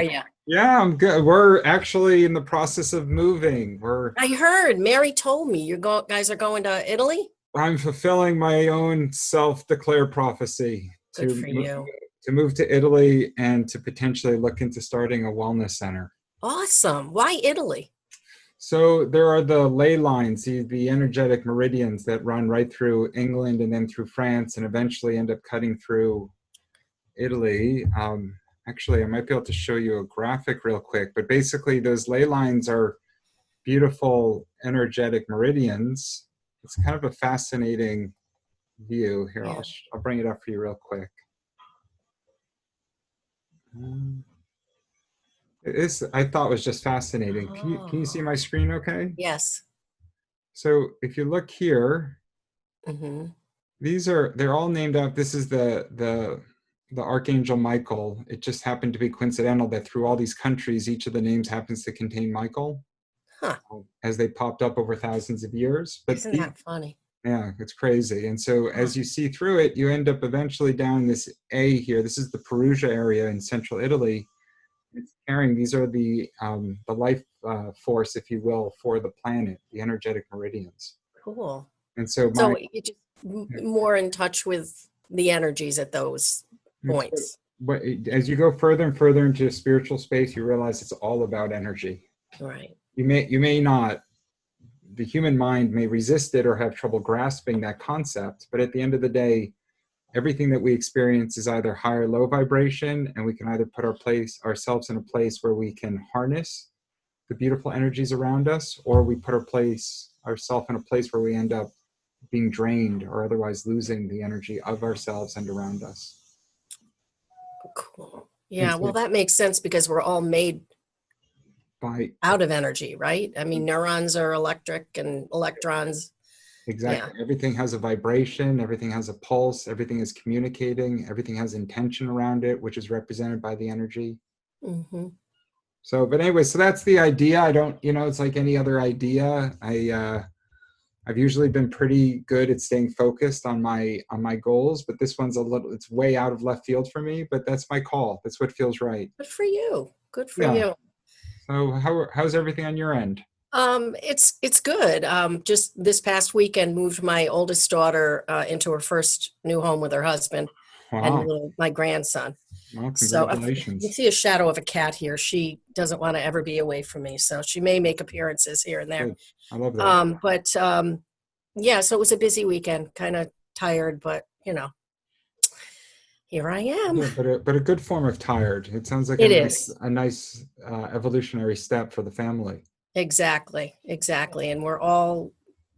you? Yeah, I'm good. We're actually in the process of moving. I heard Mary told me guys are going to Italy. I'm fulfilling my own self-declared prophecy Good for you. to move to Italy and to potentially look into starting a wellness center. Awesome. Why Italy? So there are the ley lines, the energetic meridians that run right through England and then through France and eventually end up cutting through Italy. Actually, I might be able to show you a graphic real quick, but basically those ley lines are beautiful energetic meridians. It's kind of a fascinating view. Here, Yeah. I'll bring it up for you real quick. I thought was just fascinating. Can you see my screen okay? Yes. So if you look here, Mm-hmm. they're all named out. This is the Archangel Michael. It just happened to be coincidental that through all these countries, each of the names happens to contain Michael. Huh. As they popped up over thousands of years. But Isn't that funny? yeah, it's crazy. And so Huh. as you see through it, you end up eventually down this A here. This is the Perugia area in central Italy. It's carrying, these are the life force, if you will, for the planet, the energetic meridians. Cool. And so So you just more in touch with the energies at those points. But as you go further and further into spiritual space, you realize it's all about energy. Right. You may not, the human mind may resist it or have trouble grasping that concept, but at the end of the day, everything that we experience is either high or low vibration, and we can either put ourselves in a place where we can harness the beautiful energies around us, or we put ourselves in a place where we end up being drained or otherwise losing the energy of ourselves and around us. Cool. Yeah, well, that makes sense because we're all made out of energy, right? I mean, neurons are electric and electrons. Exactly. Yeah. Everything has a vibration, everything has a pulse, everything is communicating, everything has intention around it, which is represented by the energy. Mm-hmm. So, but anyway, so that's the idea. I don't, it's like any other idea. I've usually been pretty good at staying focused on my goals, but this one's it's way out of left field for me, but that's my call. That's what feels right. Good for you. Good for Yeah. you. So how's everything on your end? It's good. Just this past weekend moved my oldest daughter into her first new home with her husband and Wow. my grandson. Well, So you congratulations. see a shadow of a cat here. She doesn't want to ever be away from me, so she may make appearances here and there. Good. I love that. But yeah, so it was a busy weekend, kind of tired, but here I am. Yeah, but a good form of tired. It sounds like It is. a nice evolutionary step for the family. Exactly. And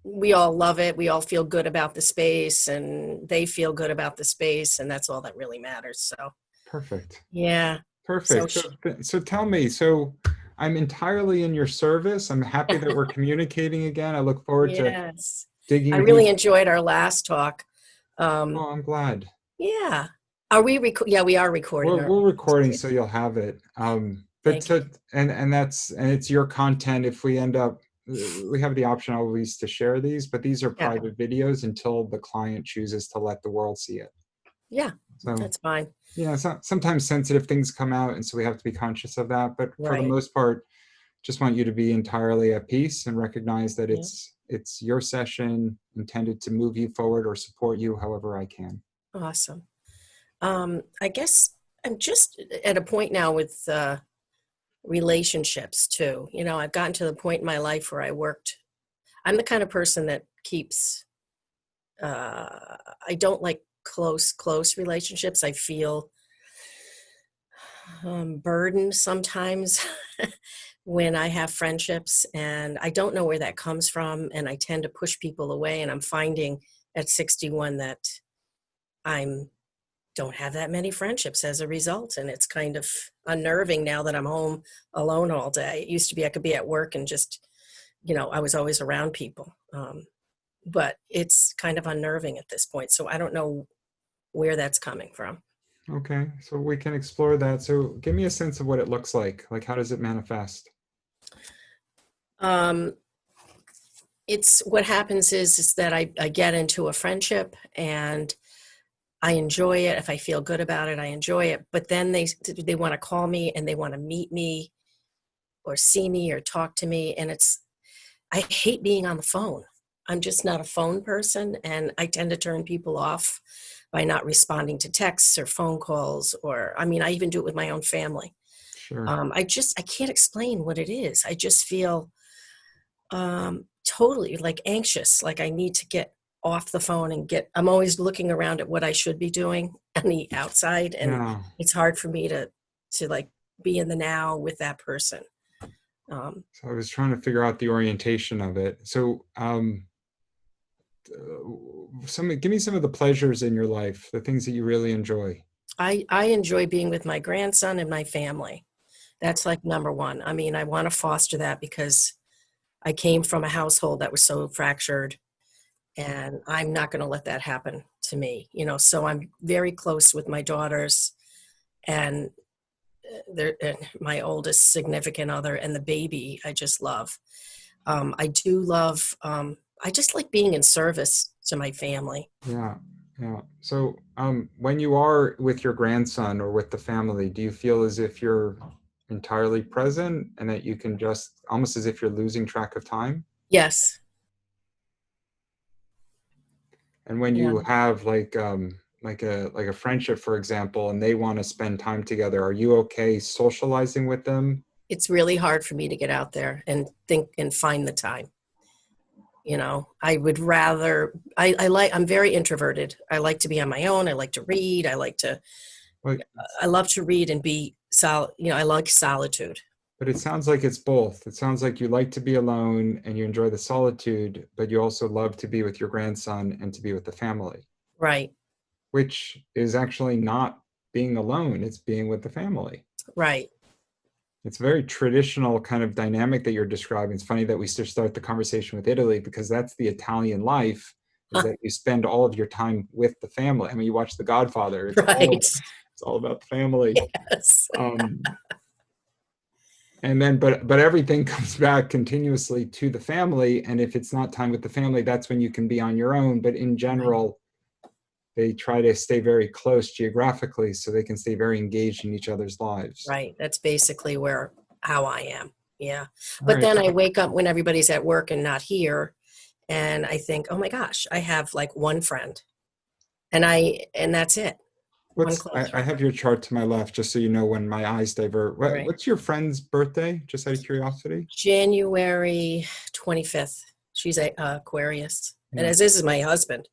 we all love it. We all feel good about the space and they feel good about the space. And that's all that really matters. So, Perfect. yeah. Perfect. So tell me, so I'm entirely in your service. I'm happy that we're communicating again. I look forward to I digging really deep. enjoyed our last talk. Oh, I'm glad. Yeah. Are we yeah, we are recording. We're recording, so you'll have it. Thank you. And it's your content. If we end up, we have the option always to share these, but these are private videos until the client chooses to let the world see it. Yeah, so that's fine. Yeah, sometimes sensitive things come out, and so we have to be conscious of that. But for the most part, just want you to be entirely at peace and recognize that it's your session intended to move you forward or support you however I can. Awesome. I guess I'm just at a point now with relationships too. I've gotten to the point in my life where I'm the kind of person that keeps, I don't like close relationships. I feel burdened sometimes when I have friendships, and I don't know where that comes from, and I tend to push people away, and I'm finding at 61 that I don't have that many friendships as a result, and it's kind of unnerving now that I'm home alone all day. It used to be I could be at work and just, I was always around people, but it's kind of unnerving at this point, so I don't know where that's coming from. Okay, so we can explore that. So give me a sense of what it looks like. Like, how does it manifest? It's what happens is that I get into a friendship and I enjoy it. If I feel good about it, I enjoy it. But then they want to call me and they want to meet me or see me or talk to me. And I hate being on the phone. I'm just not a phone person, and I tend to turn people off by not responding to texts or phone calls, or, I mean, I even do it with my own family. Sure. I can't explain what it is. I just feel totally like anxious, like I need to get off the phone and I'm always looking around at what I should be doing on the outside. And Yeah. it's hard for me to like be in the now with that person. So I was trying to figure out the orientation of it. So, give me some of the pleasures in your life, the things that you really enjoy. I enjoy being with my grandson and my family. That's like number one. I mean, I want to foster that because I came from a household that was so fractured, and I'm not going to let that happen to me, so I'm very close with my daughters and my oldest significant other, and the baby I just love. I do love, I just like being in service to my family. Yeah, yeah. So, when you are with your grandson or with the family, do you feel as if you're entirely present and that you can just almost as if you're losing track of time? Yes. And when Yeah. you have like a friendship, for example, and they want to spend time together, are you okay socializing with them? It's really hard for me to get out there and think and find the time. I would rather, I'm very introverted. I like to be on my own. I like to read. Like, I love to read and be I like solitude. but it sounds like it's both. It sounds like you like to be alone and you enjoy the solitude, but you also love to be with your grandson and to be with the family, Right. which is actually not being alone, it's being with the family. Right. It's a very traditional kind of dynamic that you're describing. It's funny that we still start the conversation with Italy because that's the Italian life, is Huh. that you spend all of your time with the family. I mean, you watch The Godfather, Right. it's all about the family. Yes. Um, and then but everything comes back continuously to the family, and if it's not time with the family, that's when you can be on your own. But in Right. general, they try to stay very close geographically so they can stay very engaged in each other's lives. Right. That's basically how I am. Yeah. All But right. then I wake up when everybody's at work and not here, and I think, oh my gosh, I have like one friend, and that's it. One close I friend. have your chart to my left, just so you know when my eyes divert. Right. What's your friend's birthday? Just out of curiosity. January 25th. She's a Aquarius. And Yeah. as this is my husband.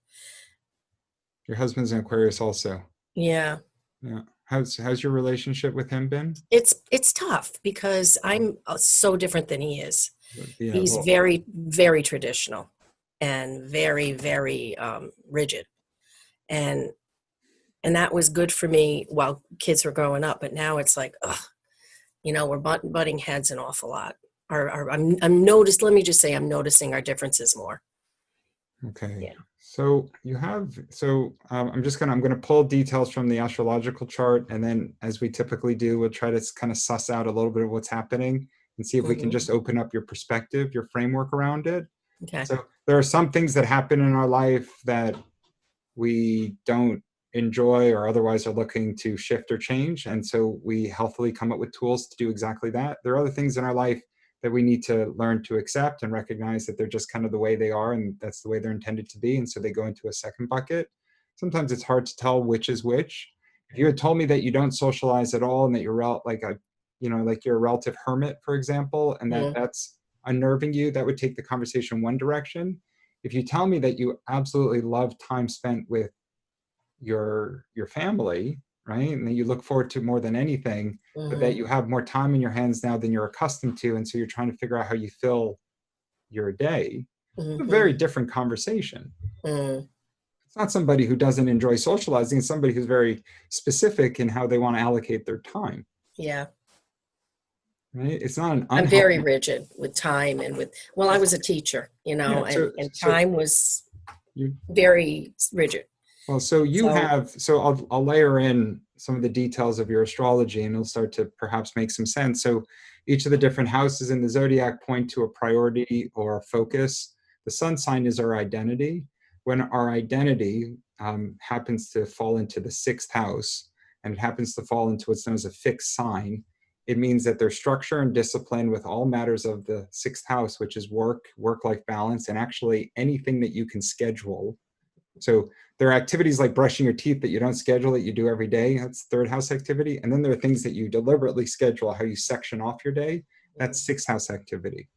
Your husband's an Aquarius also. Yeah. Yeah. How's your relationship with him been? It's tough because I'm so different than he is. Yeah. He's Well, very, very traditional and very, very rigid. And that was good for me while kids were growing up. But now it's like, ugh, we're butting heads an awful lot. Let me just say, I'm noticing our differences more. okay. Yeah. So I'm gonna pull details from the astrological chart, and then as we typically do, we'll try to kind of suss out a little bit of what's happening and see if we can Hmm. just open up your perspective, your framework around it. Okay. So there are some things that happen in our life that we don't enjoy or otherwise are looking to shift or change. And so we healthily come up with tools to do exactly that. There are other things in our life that we need to learn to accept and recognize that they're just kind of the way they are and that's the way they're intended to be. And so they go into a second bucket. Sometimes it's hard to tell which is which. If you had told me that you don't socialize at all and that like you're a relative hermit, for example, and Mhm. that's unnerving you, that would take the conversation one direction. If you tell me that you absolutely love time spent with your family, right, and that you look forward to more than anything, but that Mhm. you have more time in your hands now than you're accustomed to, and so you're trying to figure out how you fill your day, it's a Mhm. very different conversation. Mm. It's not somebody who doesn't enjoy socializing, it's somebody who's very specific in how they want to allocate their time, Yeah. right? It's not an I'm very unhealthy. rigid with time and well, I was a teacher, Yeah, and time was you very rigid. Well, so you So, have, so I'll layer in some of the details of your astrology and it'll start to perhaps make some sense. So each of the different houses in the zodiac point to a priority or a focus. The sun sign is our identity. When our identity, happens to fall into the 6th house, and it happens to fall into what's known as a fixed sign, it means that their structure and discipline with all matters of the 6th house, which is work, work-life balance, and actually anything that you can schedule. So there are activities like brushing your teeth that you don't schedule that you do every day. That's 3rd house activity. And then there are things that you deliberately schedule, how you section off your day. That's 6th house activity.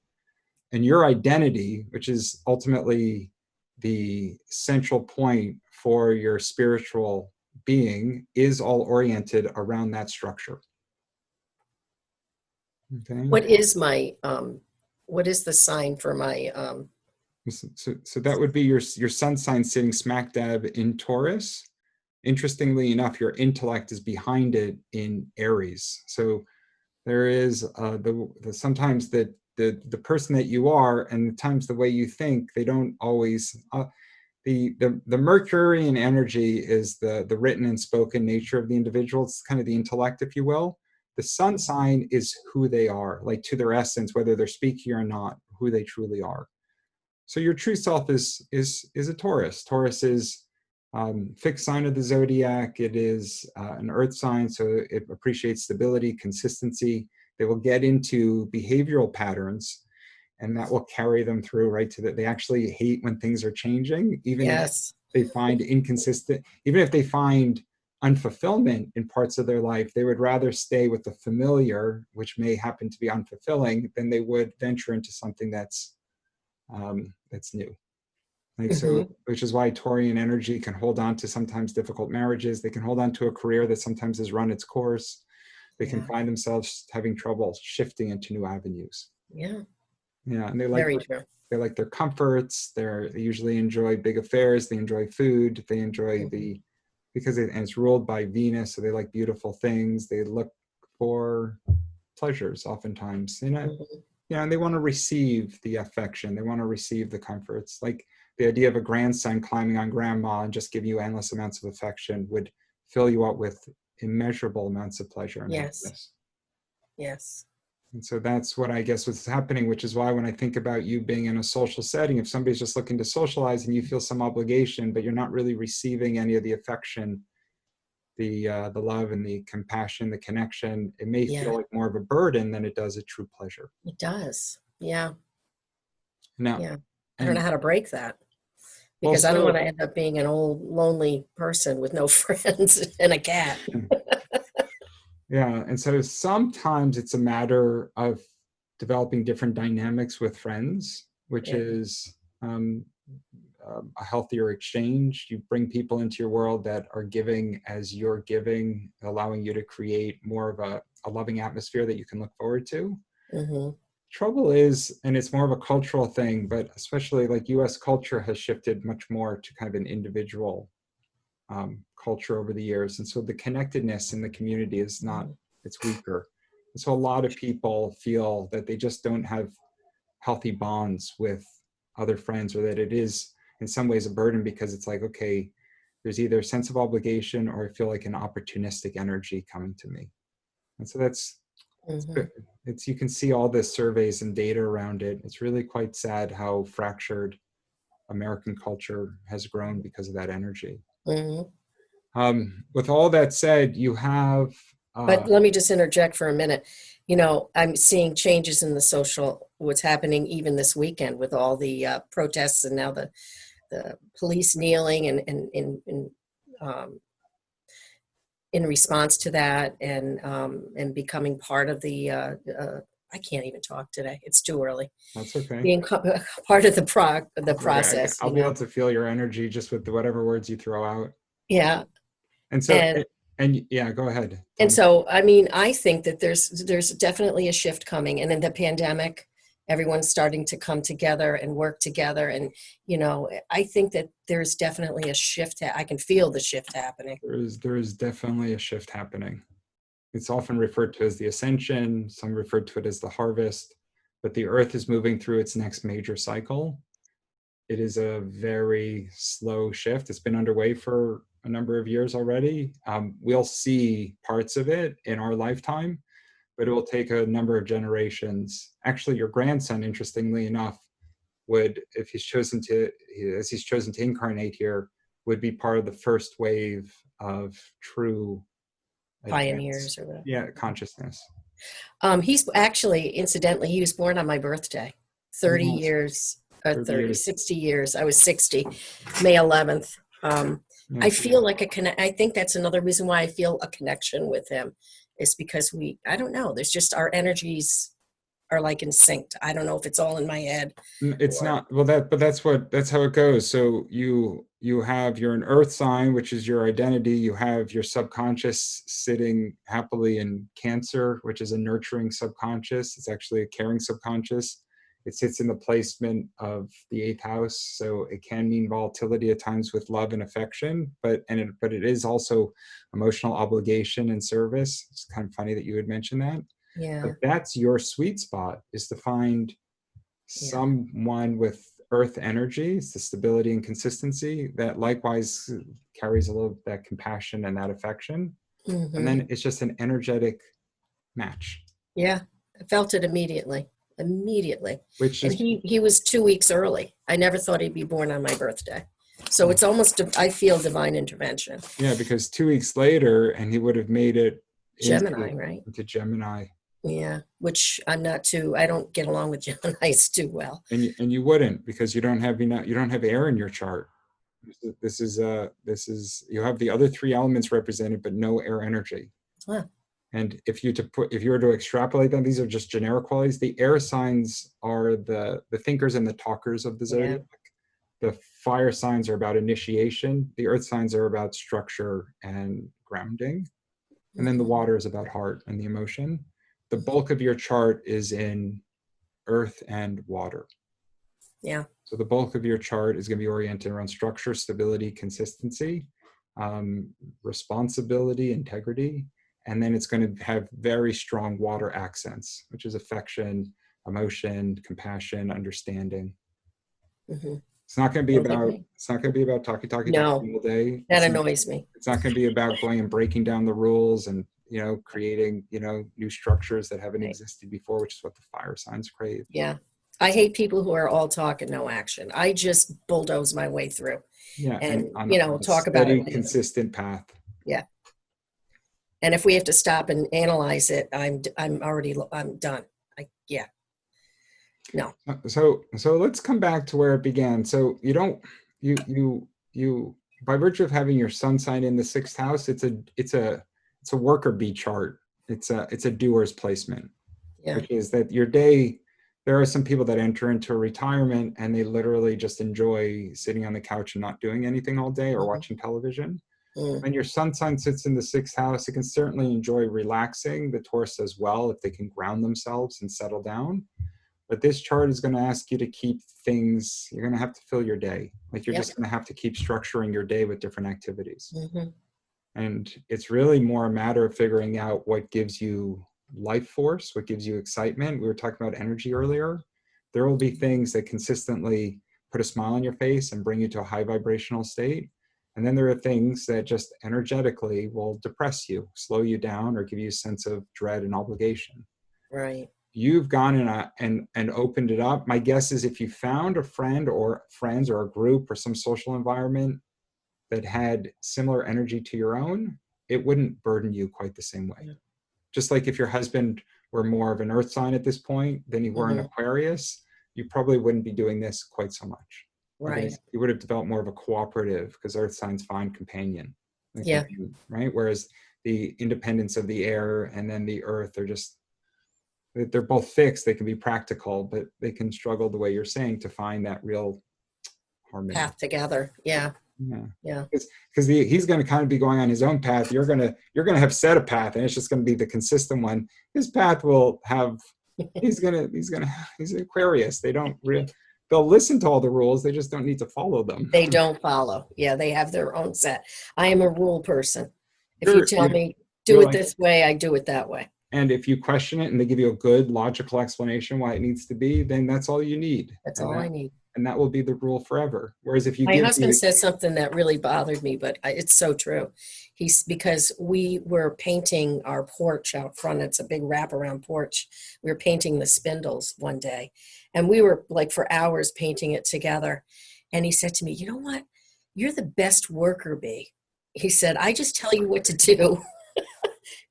And your identity, which is ultimately the central point for your spiritual being, is all oriented around that structure. Okay. What is my what is the sign for my So that would be your sun sign sitting smack dab in Taurus. Interestingly enough, your intellect is behind it in Aries. So there is sometimes the person that you are, and the times the way you think, they don't always. The Mercurian energy is the written and spoken nature of the individual. It's kind of the intellect, if you will. The sun sign is who they are, like to their essence, whether they're speaking or not, who they truly are. So your true self is a Taurus. Taurus is fixed sign of the zodiac. It is an earth sign, so it appreciates stability, consistency. They will get into behavioral patterns, and that will carry them through right to that. They actually hate when things are changing, even if they find inconsistent, even if they find unfulfillment in parts of their life, they would rather stay with the familiar, which may happen to be unfulfilling, than they would venture into something that's new. Like, so, which is why Taurian energy can hold on to sometimes difficult marriages. They can hold on to a career that sometimes has run its course. They can find themselves having trouble shifting into new avenues. Yeah. Yeah, and they like their comforts. They usually enjoy big affairs. They enjoy food. They enjoy because and it's ruled by Venus, so they like beautiful things. They look for pleasures oftentimes. Yeah, and they want to receive the affection. They want to receive the comforts. Like the idea of a grandson climbing on grandma and just giving you endless amounts of affection would fill you up with immeasurable amounts of pleasure and happiness. Yes. And so that's what I guess what's happening, which is why when I think about you being in a social setting, if somebody's just looking to socialize and you feel some obligation, but you're not really receiving any of the affection, the love and the compassion, the connection, it may feel like more of a burden than it does a true pleasure. It does. Yeah. Now, I don't know how to break that, because I don't want to end up being an old lonely person with no friends and a cat. Yeah, and so sometimes it's a matter of developing different dynamics with friends, which is a healthier exchange. You bring people into your world that are giving as you're giving, allowing you to create more of a loving atmosphere that you can look forward to. Trouble is, and it's more of a cultural thing, but especially like US culture has shifted much more to kind of an individual culture over the years. And so the connectedness in the community is not, it's weaker. And so a lot of people feel that they just don't have healthy bonds with other friends, or that it is in some ways a burden because it's like, okay, there's either a sense of obligation or I feel like an opportunistic energy coming to me. And so that's, it's you can see all the surveys and data around it. It's really quite sad how fractured American culture has grown because of that energy. With all that said, you have but let me just interject for a minute. I'm seeing changes in the social, what's happening even this weekend with all the protests, and now the police kneeling and in response to that, and becoming part of the I can't even talk today. It's too early. That's okay. Being part of the process. I'll be able to feel your energy just with whatever words you throw out. Yeah. And so, and yeah, go ahead. And so, I mean, I think that there's definitely a shift coming, and in the pandemic, everyone's starting to come together and work together. And, I think that there's definitely a shift. I can feel the shift happening. There is definitely a shift happening. It's often referred to as the ascension. Some refer to it as the harvest, but the earth is moving through its next major cycle. It is a very slow shift. It's been underway for a number of years already. We'll see parts of it in our lifetime, but it will take a number of generations. Actually, your grandson, interestingly enough, would, if he's chosen to incarnate here, would be part of the first wave of true Pioneers advanced, or whatever. yeah, consciousness. He's actually, incidentally, he was born on my birthday. 30 Yes, years, 30 years. 60 years. I was 60, May 11th. I Yes. feel like I think that's another reason why I feel a connection with him, is because I don't know, there's just our energies are like in sync. I don't know if it's all in my head It's or, not, well, but that's how it goes. So you have, you're an earth sign, which is your identity. You have your subconscious sitting happily in Cancer, which is a nurturing subconscious. It's actually a caring subconscious. It sits in the placement of the eighth house, so it can mean volatility at times with love and affection, but it is also emotional obligation and service. It's kind of funny that you would mention that. yeah, But that's your sweet spot, is to find yeah. someone with earth energy, it's the stability and consistency that likewise carries a little of that compassion and that affection. And Hmm. then it's just an energetic match, Yeah, I felt it immediately. which And is, he was 2 weeks early. I never thought he'd be born on my birthday. So yeah, it's almost, I feel divine intervention. yeah, because 2 weeks later, and he would have made it Gemini, into, right? Gemini. Yeah, which I don't get along with Geminis too well. And you wouldn't, because you don't have enough, you don't have air in your chart. This is you have the other three elements represented, but no air energy. Huh. And if you were to extrapolate them, these are just generic qualities. The air signs are the thinkers and the talkers of the Yeah. zodiac. The fire signs are about initiation. The earth signs are about structure and grounding. And then the Mhm. water is about heart and the emotion. The bulk of your chart is in earth and water. Yeah. So the bulk of your chart is going to be oriented around structure, stability, consistency, responsibility, integrity. And then it's going to have very strong water accents, which is affection, emotion, compassion, understanding. Hmm. It's not going to be Sounds like about, me. No, all day. that annoys me. It's not going to be about going and breaking down the rules and, creating, new structures that haven't Right. existed before, which is what the fire signs crave. Yeah. I hate people who are all talk and no action. I just bulldoze my way through Yeah, and and, on a talk about it steady, later. consistent path. Yeah. And if we have to stop and analyze it, I'm done. Yeah. No. So let's come back to where it began. So you don't you by virtue of having your sun sign in the sixth house, it's a worker bee chart. It's a doer's placement, Yeah. which is that your day. There are some people that enter into retirement and they literally just enjoy sitting on the couch and not doing anything all day or Mhm. watching television. Mm. When your sun sign sits in the sixth house, it can certainly enjoy relaxing. The Taurus as well, if they can ground themselves and settle down. But this chart is going to ask you to keep things, you're going to have to fill your day. Like you're Yep. just going to have to keep structuring your day with different activities. Hmm. And it's really more a matter of figuring out what gives you life force, what gives you excitement. We were talking about energy earlier. There will be things that consistently put a smile on your face and bring you to a high vibrational state. And then there are things that just energetically will depress you, slow you down, or give you a sense of dread and obligation. Right. You've gone and opened it up. My guess is if you found a friend or friends or a group or some social environment that had similar energy to your own, it wouldn't burden you quite the same way. Yeah. Just like if your husband were more of an earth sign at this point than you were an Hmm. Aquarius, you probably wouldn't be doing this quite so much. Right. You would have developed more of a cooperative, because earth signs find companion, Yeah. right? Whereas the independence of the air and then the earth are just, they're both fixed. They can be practical, but they can struggle, the way you're saying, to find that real harmony. Path together. Yeah. Yeah, Yeah. because he's going to kind of be going on his own path. You're gonna have set a path, and it's just going to be the consistent one. His path will have. He's Aquarius. They'll listen to all the rules. They just don't need to follow them. They don't follow. Yeah. They have their own set. I am a rule person. If you You're, tell you're, me do you're it like, this way, I do it that way. and if you question it and they give you a good logical explanation why it needs to be, then that's all you need, That's all I need. and that will be the rule forever. Whereas if you My give husband said something that really bothered me, but it's so true. Because we were painting our porch out front. It's a big wraparound porch. We were painting the spindles one day, and we were like for hours painting it together. And he said to me, "You know what? you're the best worker bee. He said, I just tell you what to do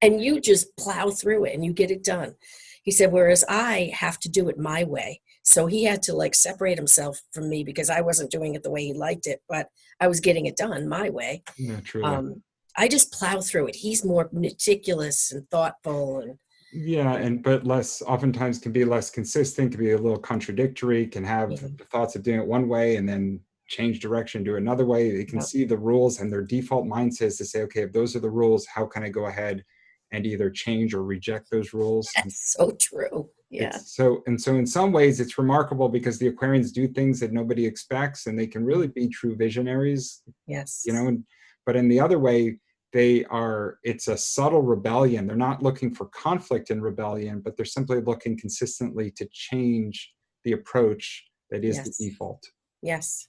and you just plow through it and you get it done. He said, whereas I have to do it my way. So he had to like separate himself from me because I wasn't doing it the way he liked it, but I was getting it done my way. Yeah, truly. I just plow through it. He's more meticulous and thoughtful, and Yeah, and but less, oftentimes can be less consistent, can be a little contradictory, can have Mhm. the thoughts of doing it one way and then change direction, do another way. They can Yep. see the rules, and their default mindset is to say, okay, if those are the rules, how can I go ahead and either change or reject those rules? That's so true. Yeah. It's so, and so in some ways it's remarkable because the Aquarians do things that nobody expects, and they can really be true visionaries, you know. Yes. And but in the other way, they are, it's a subtle rebellion. They're not looking for conflict in rebellion, but they're simply looking consistently to change the approach that is the Yes. default, Yes.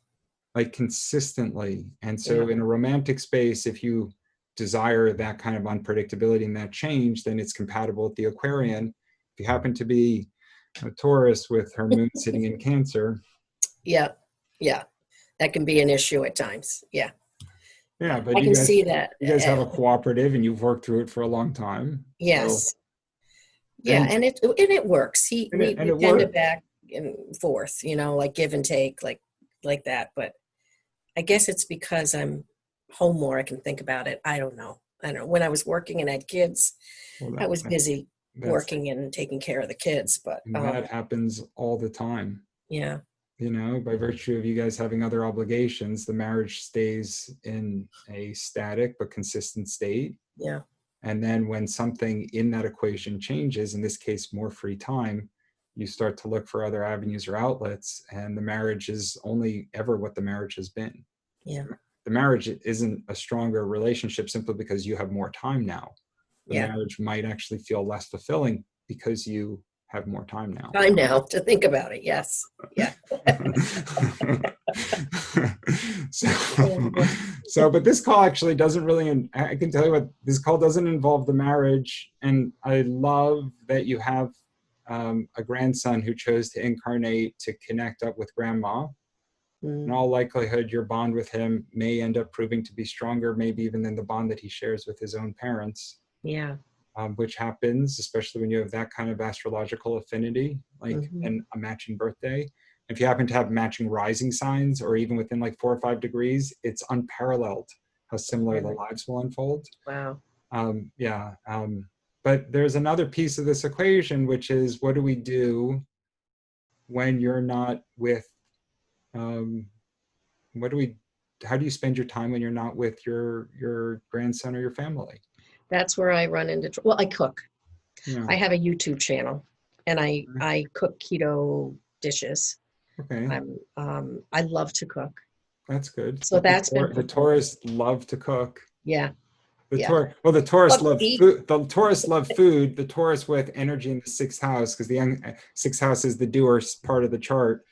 like consistently. And Yeah. so in a romantic space, if you desire that kind of unpredictability and that change, then it's compatible with the Aquarian. If you happen to be a Taurus with her moon sitting in Cancer, Yeah. Yeah. That can be an issue at times. Yeah. yeah, Yeah. but I can see that. you guys have a cooperative and you've worked through it for a long time. So, Yes. Yeah. and And it works. and We it tend to worked. back and forth, like give and take, like that. But I guess it's because I'm home more. I can think about it. I don't know. I don't know. When I was working and had kids, Well, I was busy that's, working and taking care of the kids. But and that happens all the time. yeah. You know, by virtue of you guys having other obligations, the marriage stays in a static but consistent state. Yeah. And then when something in that equation changes, in this case, more free time, you start to look for other avenues or outlets. And the marriage is only ever what the marriage has been. Yeah. The marriage isn't a stronger relationship simply because you have more time now. The Yeah. marriage might actually feel less fulfilling because you have more time now. Time now to think about it. Yes. Yeah. so, but this call actually doesn't really, I can tell you what, this call doesn't involve the marriage. And I love that you have a grandson who chose to incarnate to connect up with grandma. In all likelihood, your bond with him may end up proving to be stronger, maybe even than the bond that he shares with his own parents. Yeah. Which happens, especially when you have that kind of astrological affinity, like in a matching birthday. If you happen to have matching rising signs, or even within like 4 or 5 degrees, it's unparalleled how similar the lives will unfold. Wow. Yeah. But there's another piece of this equation, which is what do we do when you're not with, how do you spend your time when you're not with your grandson or your family? That's where I run into, well, I cook. Yeah. I have a YouTube channel and I cook keto dishes. Okay. I love to cook. That's good. So that's been The Taurus love to cook. Yeah. The Yeah. Taurus, well, the Taurus Love to love eat. food. The Taurus love food. The Taurus with energy in the 6th house, because the 6th house is the doer part of the chart.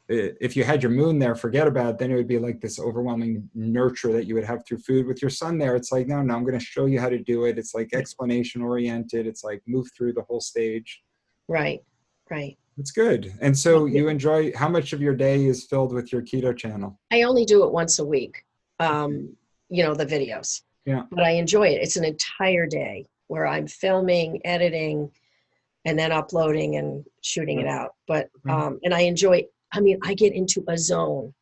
If you had your moon there, forget about it. Then it would be like this overwhelming nurture that you would have through food. With your sun there, it's like, no, I'm going to show you how to do it. It's like explanation oriented. It's like move through the whole stage. Right. Right. It's good. And so you enjoy, how much of your day is filled with your keto channel? I only do it once a week. The videos. Yeah. But I enjoy it. It's an entire day where I'm filming, editing, and then uploading and shooting it out. But and I enjoy, I get into a zone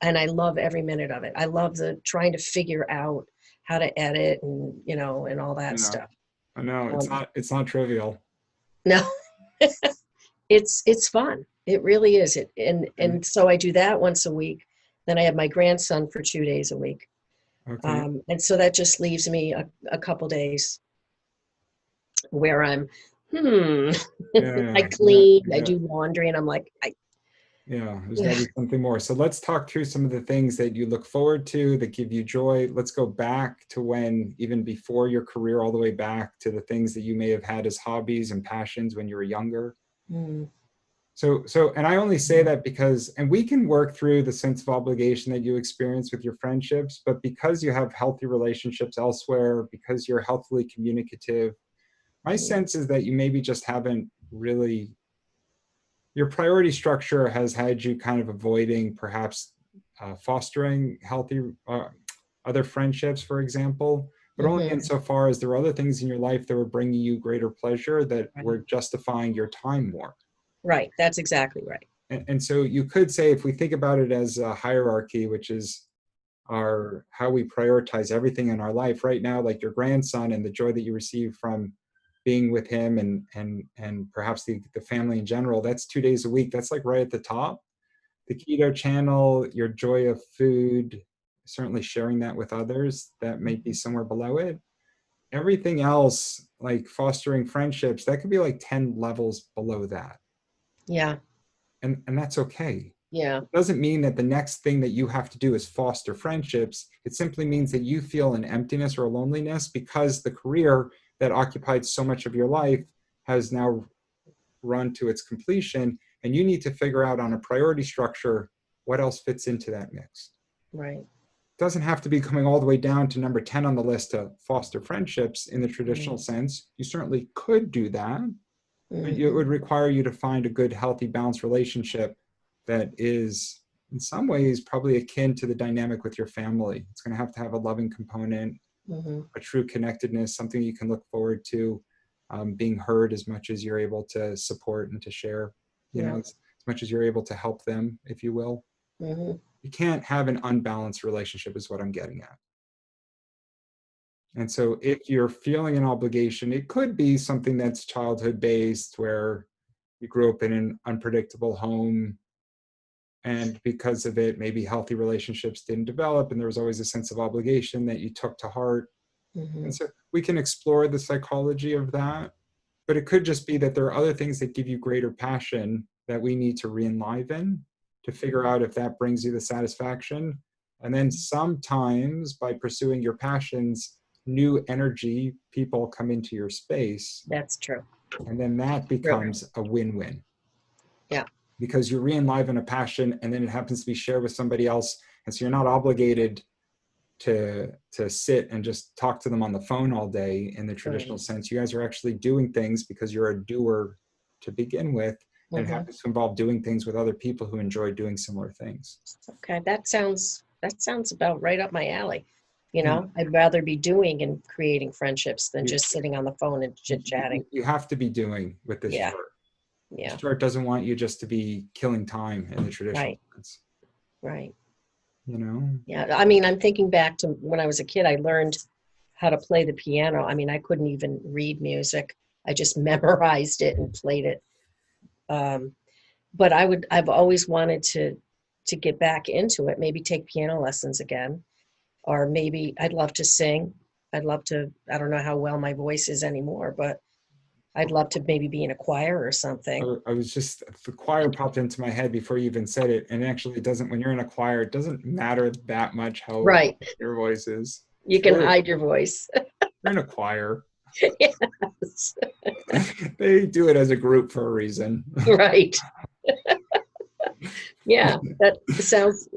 and I love every minute of it. I love trying to figure out how to edit and and all that stuff. I know it's not trivial. No, it's fun. It really is. And so I do that once a week. Then I have my grandson for 2 days a week. Okay. And so that just leaves me a couple days where I'm, I clean, I do laundry, and I'm like, there's got to be something more. So let's talk through some of the things that you look forward to that give you joy. Let's go back to when, even before your career, all the way back to the things that you may have had as hobbies and passions when you were younger. So, and I only say that because, and we can work through the sense of obligation that you experience with your friendships, but because you have healthy relationships elsewhere, because you're healthily communicative, my sense is that you maybe just haven't really, your priority structure has had you kind of avoiding perhaps fostering healthy other friendships, for example, but only Mm-hmm. insofar as there were other things in your life that were bringing you greater pleasure, that Right. were justifying your time more. Right. That's exactly right. And so you could say, if we think about it as a hierarchy, which is our how we prioritize everything in our life right now, like your grandson and the joy that you receive from being with him, and perhaps the family in general, that's 2 days a week. That's like right at the top. The keto channel, your joy of food, certainly sharing that with others, that may be somewhere below it. Everything else, like fostering friendships, that could be like 10 levels below that. Yeah. And that's okay. Yeah. It doesn't mean that the next thing that you have to do is foster friendships. It simply means that you feel an emptiness or a loneliness because the career that occupied so much of your life has now run to its completion, and you need to figure out on a priority structure what else fits into that mix. Right. It doesn't have to be coming all the way down to number 10 on the list to foster friendships in the traditional sense. You certainly could do that, but it would require you to find a good, healthy, balanced relationship that is in some ways probably akin to the dynamic with your family. It's going to have a loving component, Mm-hmm. a true connectedness, something you can look forward to, being heard as much as you're able to support and to share, Yeah. as much as you're able to help them, if you will. Mm-hmm. You can't have an unbalanced relationship is what I'm getting at. And so if you're feeling an obligation, it could be something that's childhood based, where you grew up in an unpredictable home, and because of it, maybe healthy relationships didn't develop, and there was always a sense of obligation that you took to heart. Mm-hmm. And so we can explore the psychology of that, but it could just be that there are other things that give you greater passion that we need to re-enliven to figure out if that brings you the satisfaction. And then sometimes by pursuing your passions, new energy, people come into your space, That's true. and then that True. becomes a win-win. Yeah. Because you re-enliven a passion, and then it happens to be shared with somebody else, and so you're not obligated to sit and just talk to them on the phone all day in the traditional Right. sense. You guys are actually doing things because you're a doer to begin with, and it Mm-hmm. happens to involve doing things with other people who enjoy doing similar things. Okay. That sounds about right up my alley. Yeah. I'd rather be doing and creating friendships than You, just sitting on the phone and chit chatting. you have to be doing with this Yeah. chart. This Yeah. chart doesn't want you just to be killing time in the traditional Right. sense, Right. you know? Yeah. I mean, I'm thinking back to when I was a kid, I learned how to play the piano. I mean, I couldn't even read music. I just memorized it and played it. Um, but I've always wanted to get back into it, maybe take piano lessons again, or maybe I'd love to sing. I'd love to, I don't know how well my voice is anymore, but I'd love to maybe be in a choir or something. I was just, the choir popped into my head before you even said it. And actually it doesn't, when you're in a choir, it doesn't matter that much how Right. your voice is. You can hide your voice. You're in a choir. Yes. They do it as a group for a reason. Right. Yeah. That sounds,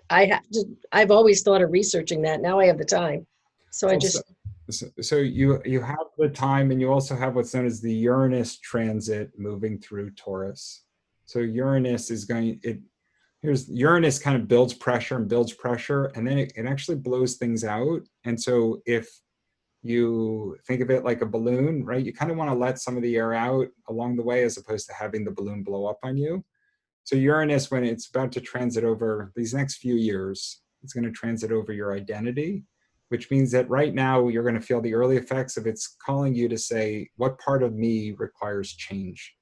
I've always thought of researching that. Now I have the time. So I Also, just, so you have the time, and you also have what's known as the Uranus transit moving through Taurus. So Uranus is going, here's Uranus kind of builds pressure and builds pressure, and then it actually blows things out. And so if you think of it like a balloon, right? You kind of want to let some of the air out along the way, as opposed to having the balloon blow up on you. So Uranus, when it's about to transit over these next few years, it's going to transit over your identity, which means that right now you're going to feel the early effects of it's calling you to say, what part of me requires change?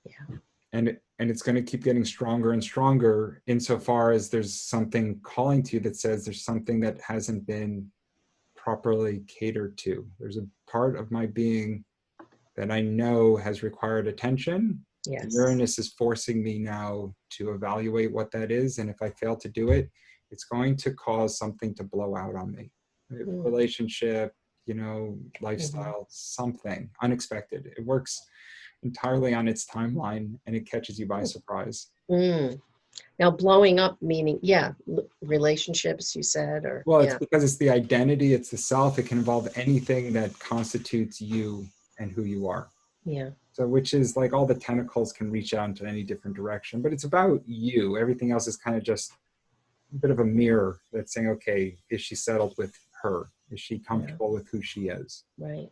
yeah. And it's going to keep getting stronger and stronger insofar as there's something calling to you that says there's something that hasn't been properly catered to. There's a part of my being that I know has required attention. And Yes. Uranus is forcing me now to evaluate what that is. And if I fail to do it, it's going to cause something to blow out on me. Mm-hmm. Relationship, Mm-hmm. lifestyle, something unexpected. It works entirely on its timeline, and it catches you by surprise. Mm. Now, blowing up meaning, yeah, relationships, you said, or Well, it's yeah, because it's the identity, it's the self. It can involve anything that constitutes you and who you are. yeah. So, which is like all the tentacles can reach out into any different direction, but it's about you. Everything else is kind of just a bit of a mirror that's saying, okay, is she settled with her? Is she comfortable with who she is? Right.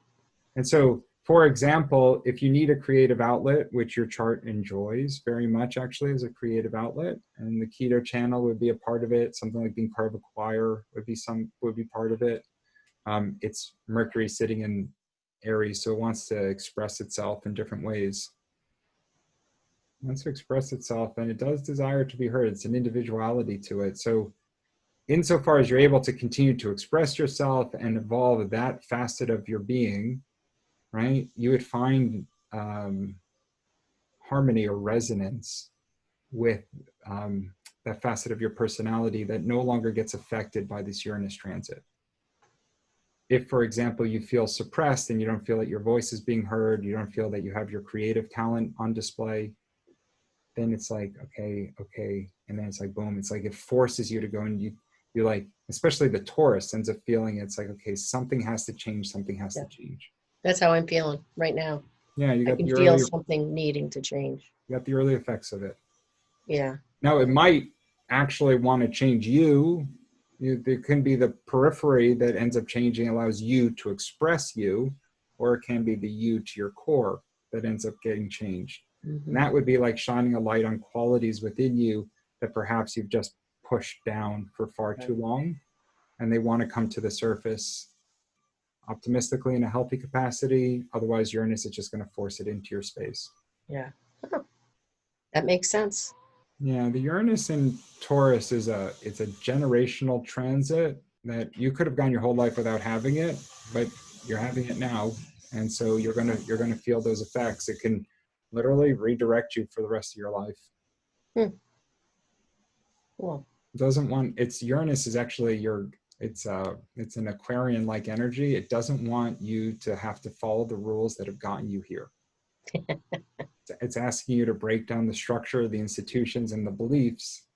And so, for example, if you need a creative outlet, which your chart enjoys very much actually as a creative outlet, and the keto channel would be a part of it, something like being part of a choir would be part of it. It's Mercury sitting in Aries, so it wants to express itself in different ways. It wants to express itself, and it does desire to be heard. It's an individuality to it. So insofar as you're able to continue to express yourself and evolve that facet of your being, right, you would find harmony or resonance with that facet of your personality that no longer gets affected by this Uranus transit. If, for example, you feel suppressed and you don't feel that your voice is being heard, you don't feel that you have your creative talent on display, then it's like, okay. And then it's like, boom, it's like it forces you to go, and you like, especially the Taurus ends up feeling it's like, okay, something has to change, something has to change. That's how I'm feeling right now. Yeah, I can feel something needing to change. You got the early effects of it. Yeah. Now, it might actually want to change you. There can be the periphery that ends up changing, allows you to express you, or it can be the you to your core that ends up getting changed. And that would be like shining a light on qualities within you that perhaps you've just pushed down for far too long, and they want to come to the surface optimistically in a healthy capacity. Otherwise, Uranus is just going to force it into your space. Yeah. Oh, that makes sense. Yeah, the Uranus in Taurus it's a generational transit that you could have gone your whole life without having it, but you're having it now, and so you're gonna feel those effects. It can literally redirect you for the rest of your life. Cool. It's Uranus is actually it's an Aquarian-like energy. It doesn't want you to have to follow the rules that have gotten you here. It's asking you to break down the structure, the institutions, and the beliefs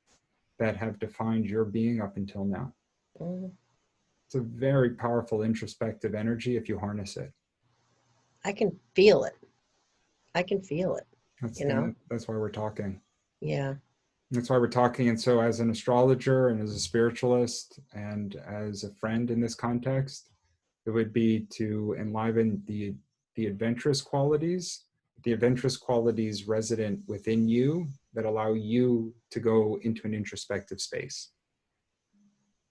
that have defined your being up until now. It's a very powerful introspective energy if you harness it. I can feel it. That's why we're talking. Yeah. That's why we're talking. And so as an astrologer and as a spiritualist and as a friend in this context, it would be to enliven the adventurous qualities resident within you that allow you to go into an introspective space.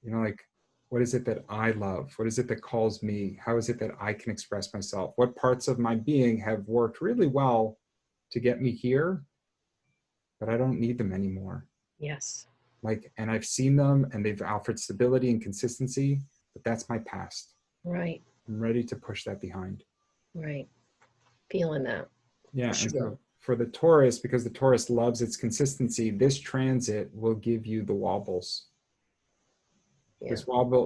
Like, what is it that I love? What is it that calls me? How is it that I can express myself? What parts of my being have worked really well to get me here, but I don't need them anymore? Yes. And I've seen them and they've offered stability and consistency, but that's my past. Right. I'm ready to push that behind. Right. Feeling that. Yeah. Sure. And so for the Taurus, because the Taurus loves its consistency, this transit will give you the wobbles. Yeah.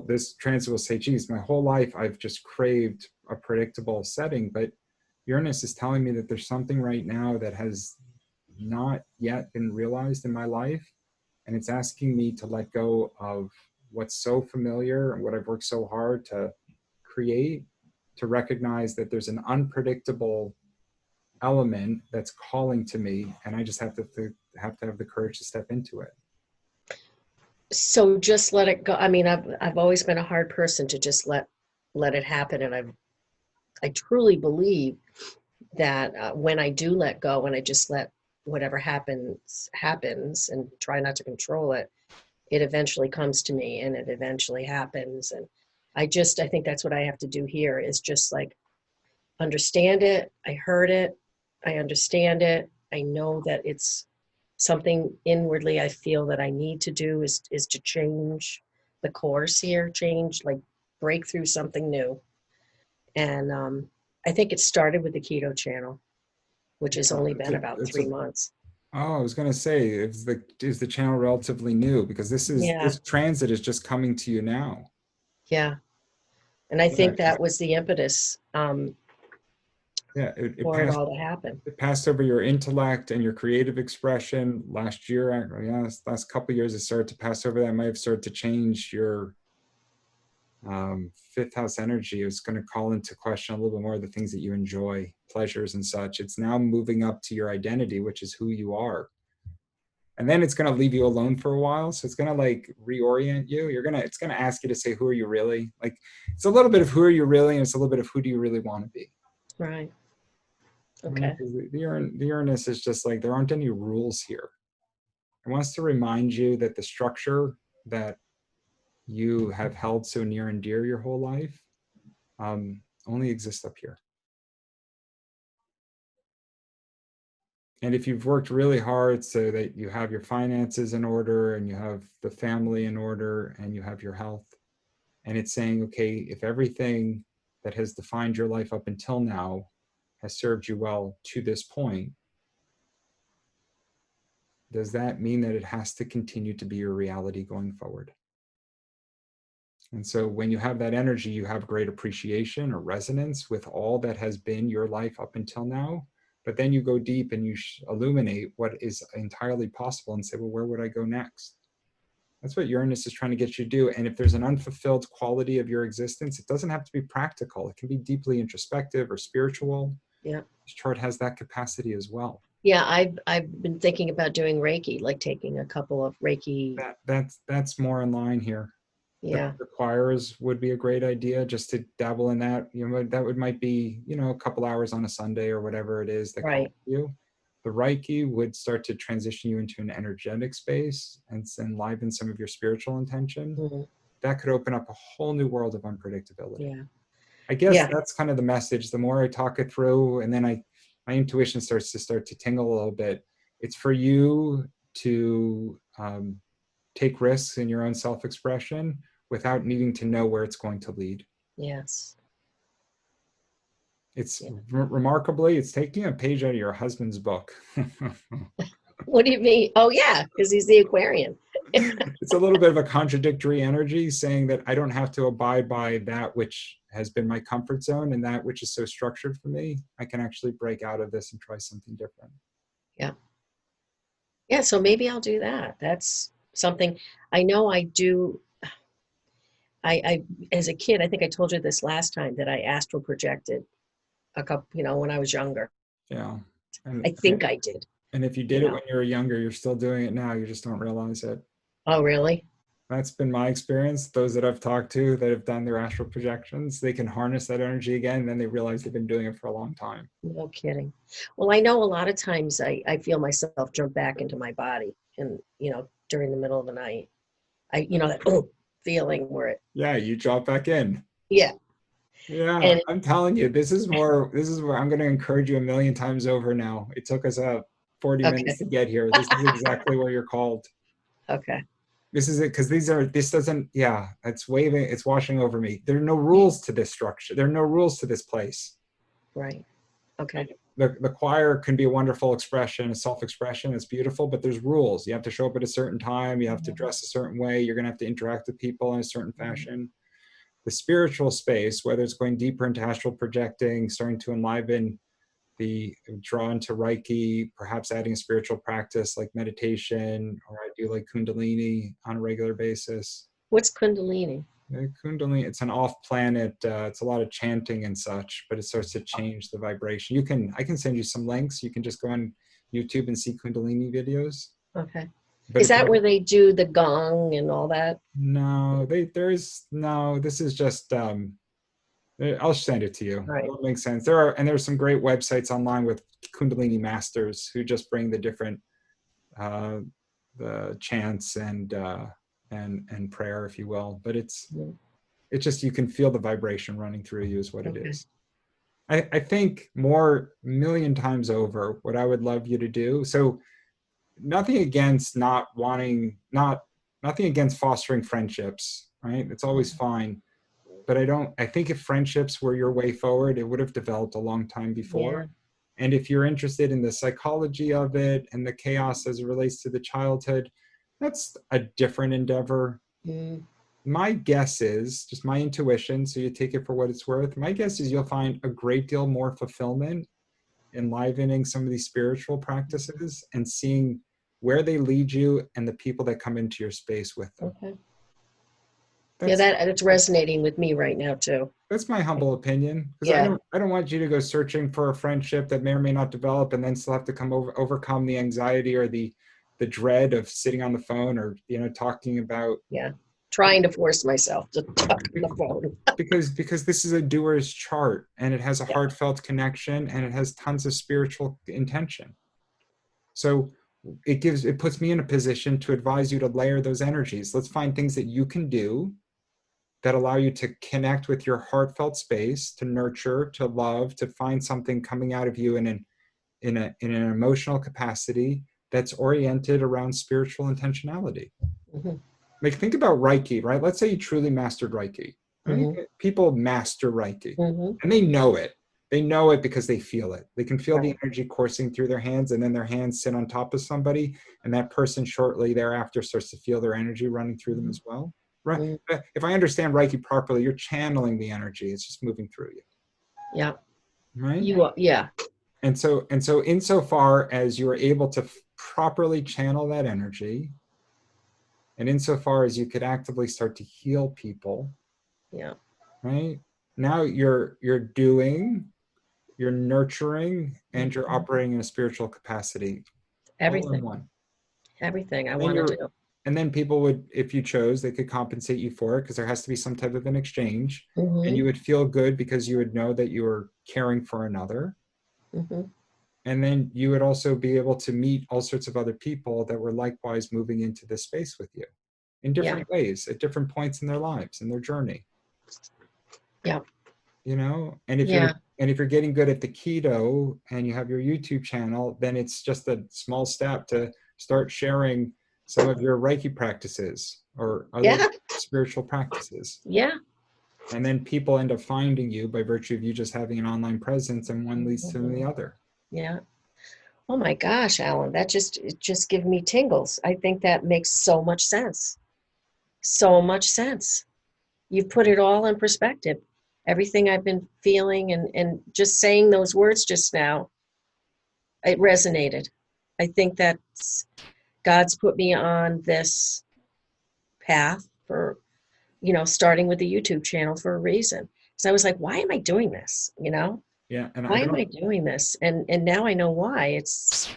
This transit will say, geez, my whole life I've just craved a predictable setting, but Uranus is telling me that there's something right now that has not yet been realized in my life. And it's asking me to let go of what's so familiar and what I've worked so hard to create, to recognize that there's an unpredictable element that's calling to me, and I just have to have the courage to step into it. So just let it go. I mean, I've always been a hard person to just let it happen, and I truly believe that when I do let go and I just let whatever happens and try not to control it, it eventually comes to me and it eventually happens. And I think that's what I have to do here is just like understand it. I heard it. I understand it. I know that it's something inwardly I feel that I need to do is to change the course here, break through something new. And I think it started with the keto channel, which has only been about 3 months. Oh, I was going to say, is the channel relatively new? Because this transit is just coming to you now. Yeah. And I think that was the impetus for it all to happen. It passed over your intellect and your creative expression last year. Last couple of years, it started to pass over that. Might have started to change your Fifth house energy is going to call into question a little bit more of the things that you enjoy, pleasures and such. It's now moving up to your identity, which is who you are. And then it's going to leave you alone for a while. So it's going to like reorient you. It's going to ask you to say, who are you really? Like, it's a little bit of who are you really? And it's a little bit of who do you really want to be? Right. Right? Okay. The Uranus is just like, there aren't any rules here. It wants to remind you that the structure that you have held so near and dear your whole life only exists up here. And if you've worked really hard so that you have your finances in order and you have the family in order and you have your health, and it's saying, okay, if everything that has defined your life up until now has served you well to this point, does that mean that it has to continue to be your reality going forward? And so when you have that energy, you have great appreciation or resonance with all that has been your life up until now. But then you go deep and you illuminate what is entirely possible and say, well, where would I go next? That's what Uranus is trying to get you to do. And if there's an unfulfilled quality of your existence, it doesn't have to be practical. It can be deeply introspective or spiritual. Yeah. This chart has that capacity as well. Yeah, I've been thinking about doing Reiki, like taking a couple of Reiki. That's more in line here. Yeah. The choirs would be a great idea, just to dabble in that. That might be, a couple hours on a Sunday or whatever it is that calls Right. you. The Reiki would start to transition you into an energetic space and enliven some of your spiritual intention. Mm-hmm. That could open up a whole new world of unpredictability. Yeah. I guess Yeah. that's kind of the message. The more I talk it through, and then my intuition starts to tingle a little bit. It's for you to take risks in your own self-expression without needing to know where it's going to lead. Yes. It's Yeah. remarkably, it's taking a page out of your husband's book. What do you mean? Oh, yeah, because he's the Aquarian. It's a little bit of a contradictory energy, saying that I don't have to abide by that which has been my comfort zone and that which is so structured for me. I can actually break out of this and try something different. Yeah. Yeah, so maybe I'll do that. That's something I know I do. I as a kid, I think I told you this last time that I astral projected a couple, when I was younger. Yeah. I think I did, And if you you did it know. when you were younger, you're still doing it now. You just don't realize it. Oh, really? That's been my experience. Those that I've talked to that have done their astral projections, they can harness that energy again, and then they realize they've been doing it for a long time. No kidding. Well, I know a lot of times I feel myself jump back into my body and, during the middle of the night. That feeling where it, Yeah, you drop back in. yeah. Yeah, And I'm telling you, this is where I'm going to encourage you a million times over now. It took us 40 minutes okay, to get here. This is exactly where you're called. okay. This is it, because this doesn't, yeah, it's washing over me. There are no rules to this structure. There are no rules to this place. Right. Okay. The choir can be a wonderful expression, a self-expression. It's beautiful, but there's rules. You have to show up at a certain time. You have to dress a certain way. You're going to have to interact with people in a certain fashion. The spiritual space, whether it's going deeper into astral projecting, starting to enliven the draw into Reiki, perhaps adding a spiritual practice like meditation, or I do like Kundalini on a regular basis. What's Kundalini? Kundalini, it's an off-planet, it's a lot of chanting and such, but it starts to change the vibration. I can send you some links. You can just go on YouTube and see Kundalini videos. Okay. But Is that where they do the gong and all that? no, this is just, I'll send it to you. Right. It'll make sense. There's some great websites online with Kundalini masters who just bring the different, the chants and prayer, if you will. But it's just, you can feel the vibration running through you is what it is. I think more million times over, what I would love you to do. So nothing against nothing against fostering friendships, right? It's always fine. But I think if friendships were your way forward, it would have developed a long time before. Yeah. And if you're interested in the psychology of it and the chaos as it relates to the childhood, that's a different endeavor. Mm. My guess is, just my intuition, so you take it for what it's worth, my guess is you'll find a great deal more fulfillment enlivening some of these spiritual practices and seeing where they lead you and the people that come into your space with them. Okay. Yeah, That's that it's resonating with me right now too. that's my humble opinion, because Yeah, I don't want you to go searching for a friendship that may or may not develop, and then still have to overcome the anxiety or the dread of sitting on the phone, or talking about, yeah. Trying to force myself to talk on the phone. because this is a doer's chart, and it has a Yeah. heartfelt connection, and it has tons of spiritual intention. So it puts me in a position to advise you to layer those energies. Let's find things that you can do that allow you to connect with your heartfelt space, to nurture, to love, to find something coming out of you in an emotional capacity that's oriented around spiritual intentionality. Hmm. Like, think about Reiki, right? Let's say you truly mastered Reiki, right? Hmm. People master Reiki, Hmm. and they know it. They know it because they feel it. They can feel the Right. energy coursing through their hands, and then their hands sit on top of somebody, and that person shortly thereafter starts to feel their energy running through them Hmm. as well. Right? Hmm. If I understand Reiki properly, you're channeling the energy. It's just moving through you, Yeah. right? You are. Yeah. And so insofar as you are able to properly channel that energy, and insofar as you could actively start to heal people, Yeah. right? Now you're doing, you're nurturing, and you're Hmm. operating in a spiritual capacity, all in Everything. one. Everything I And then want to you're do. and then people would, if you chose, they could compensate you for it, because there has to be some type of an exchange. And you Hmm. would feel good because you would know that you were caring for another. Hmm. And then you would also be able to meet all sorts of other people that were likewise moving into this space with you in Yeah. different ways at different points in their lives and their journey. Yeah. And if you're Yeah. getting good at the keto and you have your YouTube channel, then it's just a small step to start sharing some of your Reiki practices or other Yeah. spiritual practices. Yeah. And then people end up finding you by virtue of you just having an online presence, and one leads to the Hmm. other. Yeah. Oh my gosh, Alan, it just give me tingles. I think that makes so much sense. So much sense. You've put it all in perspective. Everything I've been feeling and just saying those words just now, it resonated. I think that God's put me on this path for, starting with the YouTube channel for a reason. So I was like, why am I doing this? Yeah. And I Why am don't, I doing this? And now I know why. It's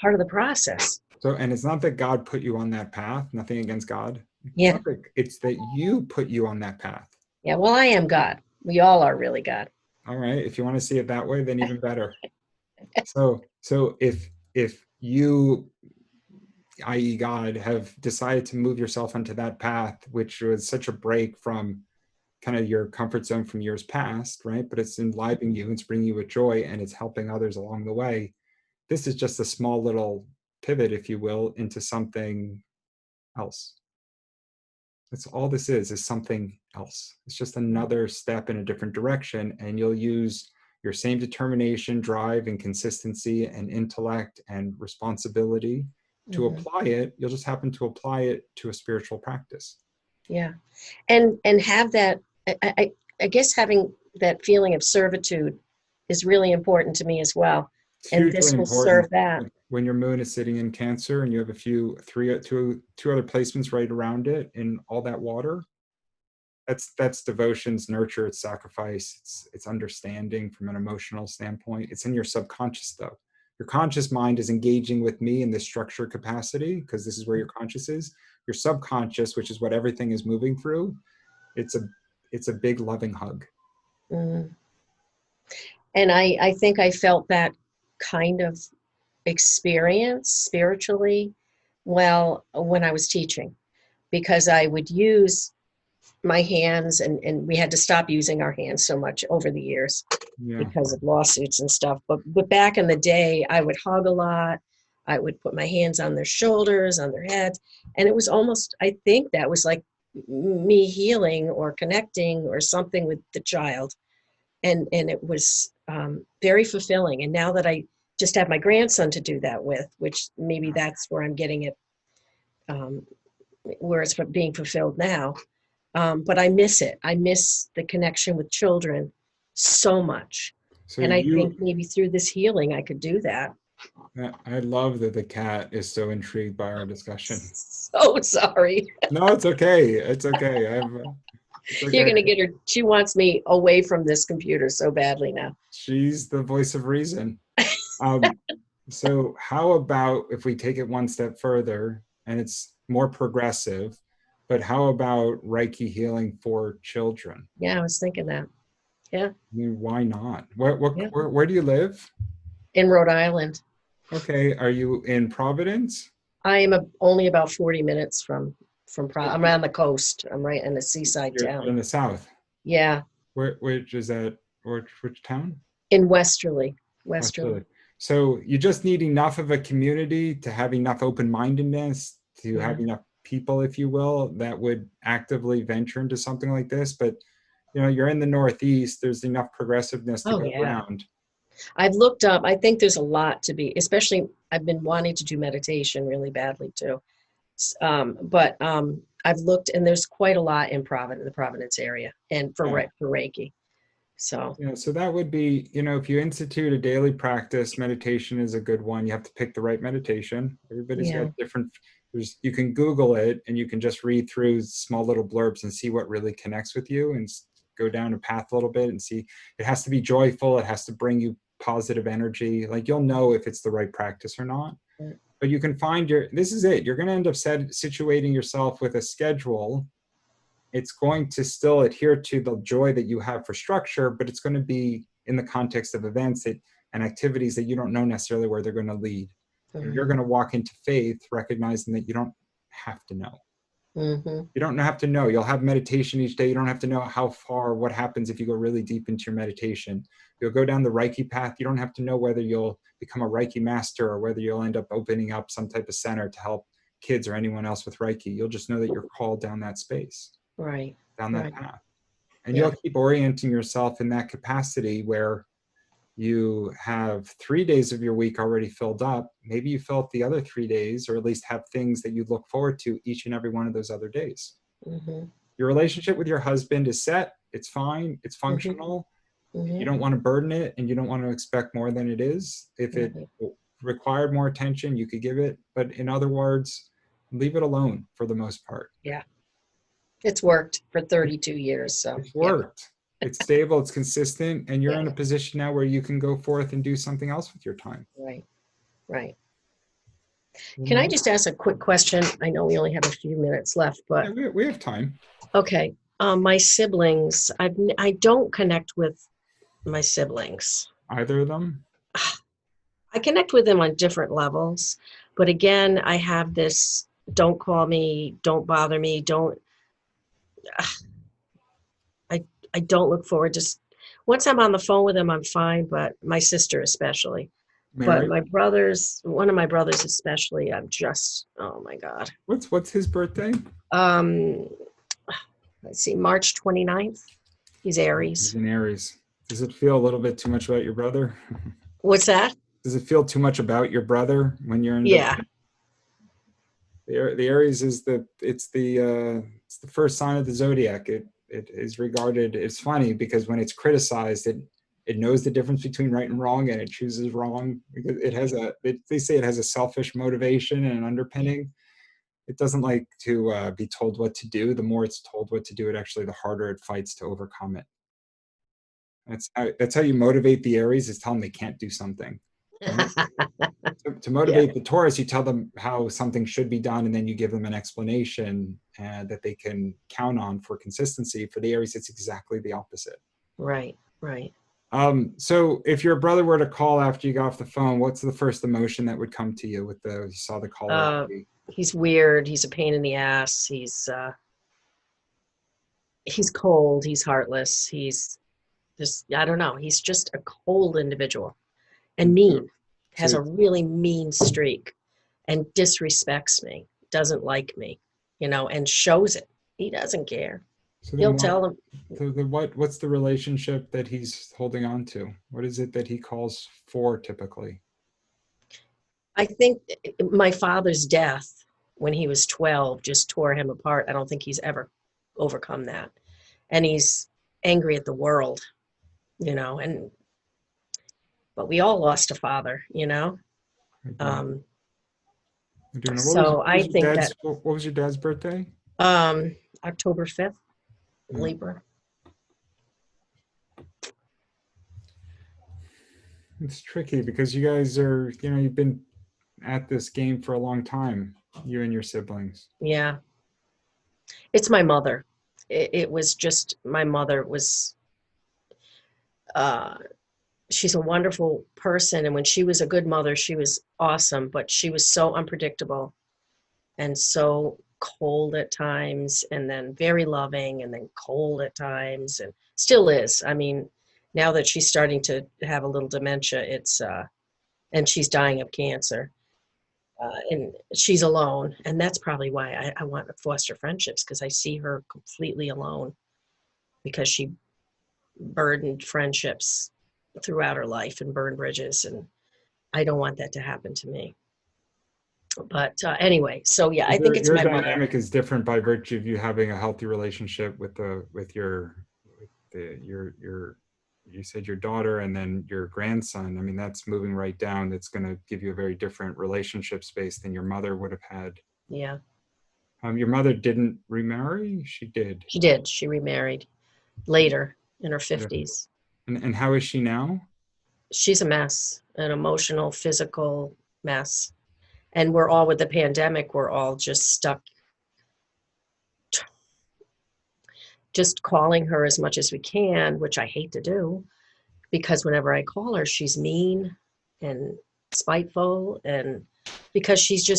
part of the process. and it's not that God put you on that path, nothing against God. Yeah. It's that you put you on that path. Yeah. Well, I am God. We all are really God. All right. If you want to see it that way, then even better. So if you, i.e., God, have decided to move yourself onto that path, which was such a break from kind of your comfort zone from years past, right? But it's enlivening you, it's bringing you with joy, and it's helping others along the way. This is just a small little pivot, if you will, into something else. That's all this is something else. It's just another step in a different direction, and you'll use your same determination, drive, and consistency, and intellect and responsibility to Hmm. apply it. You'll just happen to apply it to a spiritual practice. Yeah. And have that, I guess having that feeling of servitude is really important to me as well. It's And hugely this will important serve that. when your moon is sitting in Cancer and you have two other placements right around it in all that water. That's devotions, nurture, it's sacrifice, it's understanding from an emotional standpoint. It's in your subconscious though. Your conscious mind is engaging with me in this structure capacity because this is where your conscious is. Your subconscious, which is what everything is moving through, it's a it's a big loving hug. Mm. And I think I felt that kind of experience spiritually well when I was teaching, because I would use my hands and we had to stop using our hands so much over the years Yeah. because of lawsuits and stuff. But back in the day, I would hug a lot. I would put my hands on their shoulders, on their heads. And it was almost, I think that was like me healing or connecting or something with the child. And it was very fulfilling. And now that I just have my grandson to do that with, which maybe that's where I'm getting it, um, where it's being fulfilled now. But I miss it. I miss the connection with children so much. So And I you think maybe through this healing, I could do that. I love that the cat is so intrigued by our discussion. So sorry. No, it's okay. It's okay. It's You're okay. gonna get her. She wants me away from this computer so badly now. She's the voice of reason. Um, so how about if we take it one step further and it's more progressive, but how about Reiki healing for children? Yeah, I was thinking that. Yeah, I mean, why not? yeah. Where do you live? In Rhode Island. Okay, are you in Providence? I am only about 40 minutes from So I'm on the coast. I'm right in a seaside you're town. in the South. Yeah, Which is that? Which town? in Westerly. West Westerly. Philly. So you just need enough of a community to have enough open-mindedness to Yeah. have enough people, if you will, that would actively venture into something like this. But you're in the Northeast. There's enough progressiveness to Oh go yeah. around. I've looked up. I think there's a lot to be, especially I've been wanting to do meditation really badly too. But I've looked and there's quite a lot in the Providence area and Yeah. For Reiki. So So that would be, if you institute a daily practice, meditation is a good one. You have to pick the right meditation. Everybody's got yeah. different. You can Google it and you can just read through small little blurbs and see what really connects with you and go down a path a little bit and see. It has to be joyful. It has to bring you positive energy. Like you'll know if it's the right practice or not. Right. But you can find this is it. You're going to end up situating yourself with a schedule. It's going to still adhere to the joy that you have for structure, but it's going to be in the context of events and activities that you don't know necessarily where they're going to lead. And you're Mm-hmm. going to walk into faith recognizing that you don't have to know. Mm-hmm. You don't have to know. You'll have meditation each day. You don't have to know how far, what happens if you go really deep into your meditation. You'll go down the Reiki path. You don't have to know whether you'll become a Reiki master or whether you'll end up opening up some type of center to help kids or anyone else with Reiki. You'll just know that you're called down that space, Right. down that Right. path. And Yeah. you'll keep orienting yourself in that capacity where you have 3 days of your week already filled up. Maybe you fill up the other 3 days, or at least have things that you look forward to each and every one of those other days. Mm-hmm. Your relationship with your husband is set. It's fine. It's Mm-hmm. functional. You Mm-hmm. don't want to burden it and you don't want to expect more than it is. If it Right. required more attention, you could give it. But in other words, leave it alone for the most part. Yeah. It's worked for 32 years. So It's yeah. worked. It's stable, it's consistent, and you're Yeah. in a position now where you can go forth and do something else with your time. Right. Right. You Can I know? just ask a quick question? I know we only have a few minutes left, but Yeah, we have time. okay. My siblings, I don't connect with my siblings. Either of them? I connect with them on different levels, but again, I have this don't call me, don't bother me, don't I I don't look forward to once I'm on the phone with them, I'm fine, but my sister especially. But Married? one of my brothers especially, I'm just, oh my God. What's his birthday? Um, let's see, March 29th. He's He's Aries. in Aries. Does it feel a little bit too much about your brother? What's that? Does it feel too much about your brother when you're in Yeah. the Aries is it's the first sign of the zodiac. It is regarded. It's funny because when it's criticized, it knows the difference between right and wrong, and it chooses wrong because they say it has a selfish motivation and an underpinning. It doesn't like to be told what to do. The more it's told what to do, the harder it fights to overcome it. That's how you motivate the Aries, is tell them they can't do something. Right? To Yeah. motivate the Taurus, you tell them how something should be done, and then you give them an explanation that they can count on for consistency. For the Aries, it's exactly the opposite. Right. Right. So if your brother were to call after you got off the phone, what's the first emotion that would come to you you saw the caller Uh, ID? he's weird. He's a pain in the ass. He's cold. He's heartless. He's just, I don't know. He's just a cold individual and mean. Has So, a really mean streak and disrespects me. Doesn't like me, and shows it. He doesn't care. so then He'll tell him. what's the relationship that he's holding on to? What is it that he calls for typically? I think my father's death when he was 12 just tore him apart. I don't think he's ever overcome that. And he's angry at the world, but we all lost a father. I do. Um, I do know. so What I was your think that dad's what was your dad's birthday? October 5th, Yeah. Libra. It's tricky because you guys are, you've been at this game for a long time, you and your siblings. Yeah, it's my mother. It was just my mother was. Uh, she's a wonderful person, and when she was a good mother, she was awesome. But she was so unpredictable and so cold at times, and then very loving, and then cold at times, and still is. I mean, now that she's starting to have a little dementia, it's and she's dying of cancer. And she's alone, and that's probably why I want to foster friendships, because I see her completely alone because she burdened friendships throughout her life and burned bridges, and I don't want that to happen to me. But anyway, so yeah, I think it's Your my mother. dynamic is different by virtue of you having a healthy relationship with your you said your daughter and then your grandson. I mean, that's moving right down. That's going to give you a very different relationship space than your mother would have had. Yeah, Your mother didn't remarry? She did. she did. She remarried later in her Yeah. 50s. And how is she now? She's a mess, an emotional, physical mess. And we're all, with the pandemic, we're all just stuck, just calling her as much as we can, which I hate to do, because whenever I call her, she's mean and spiteful, and because she's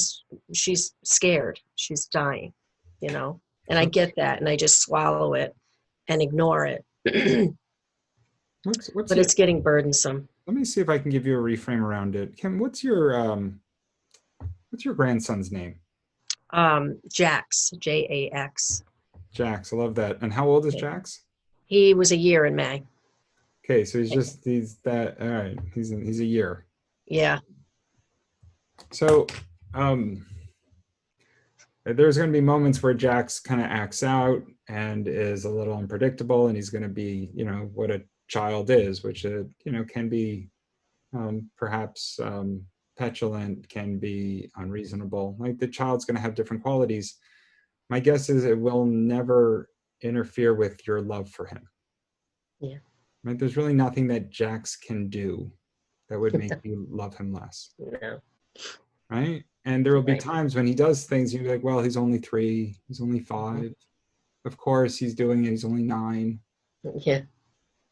scared. She's dying, you know. And I So get that, and I just swallow it and ignore it. what's But your it's getting burdensome. let me see if I can give you a reframe around it. Kim, what's your grandson's name? Jax, Jax. Jax. I love that. And how old is Jax? He was a year in May. Okay, so he's that all right. He's a year. Yeah, So there's going to be moments where Jax kind of acts out and is a little unpredictable, and he's going to be, what a child is, which can be perhaps petulant, can be unreasonable. Like the child's going to have different qualities. My guess is it will never interfere with your love for him. yeah. Right? There's really nothing that Jax can do that would make you love him less. No, Right? And there will be right. times when he does things, you're like, well, he's only 3, he's only 5. Of course, he's doing it, he's only 9. Yeah,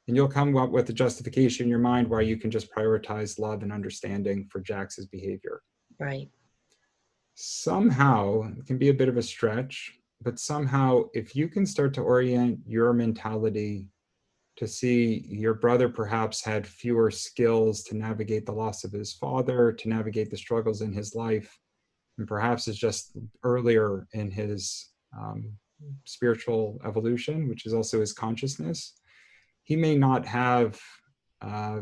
And you'll come up with a justification in your mind why you can just prioritize love and understanding for Jax's behavior. right. Somehow, it can be a bit of a stretch, but somehow, if you can start to orient your mentality to see your brother perhaps had fewer skills to navigate the loss of his father, to navigate the struggles in his life, and perhaps is just earlier in his spiritual evolution, which is also his consciousness, he may not have uh,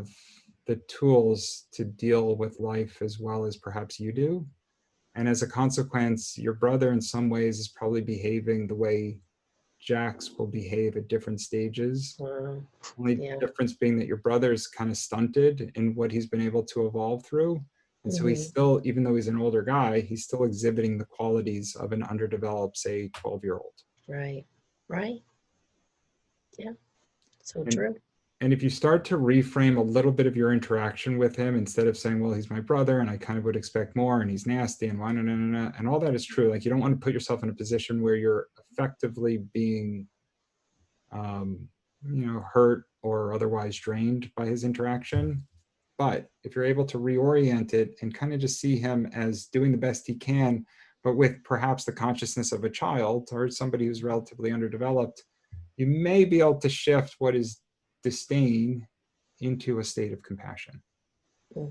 the tools to deal with life as well as perhaps you do. And as a consequence, your brother in some ways is probably behaving the way Jax will behave at different stages. Only Yeah. difference being that your brother is kind of stunted in what he's been able to evolve through. And so he's still, even though he's an older guy, he's still exhibiting the qualities of an underdeveloped, say, 12-year-old. Right. Right. Yeah. So And true. and if you start to reframe a little bit of your interaction with him, instead of saying, well, he's my brother and I kind of would expect more and he's nasty and why, and all that is true. Like, you don't want to put yourself in a position where you're effectively being, hurt or otherwise drained by his interaction. But if you're able to reorient it and kind of just see him as doing the best he can, but with perhaps the consciousness of a child or somebody who's relatively underdeveloped, you may be able to shift what is disdain into a state of compassion. Hmm.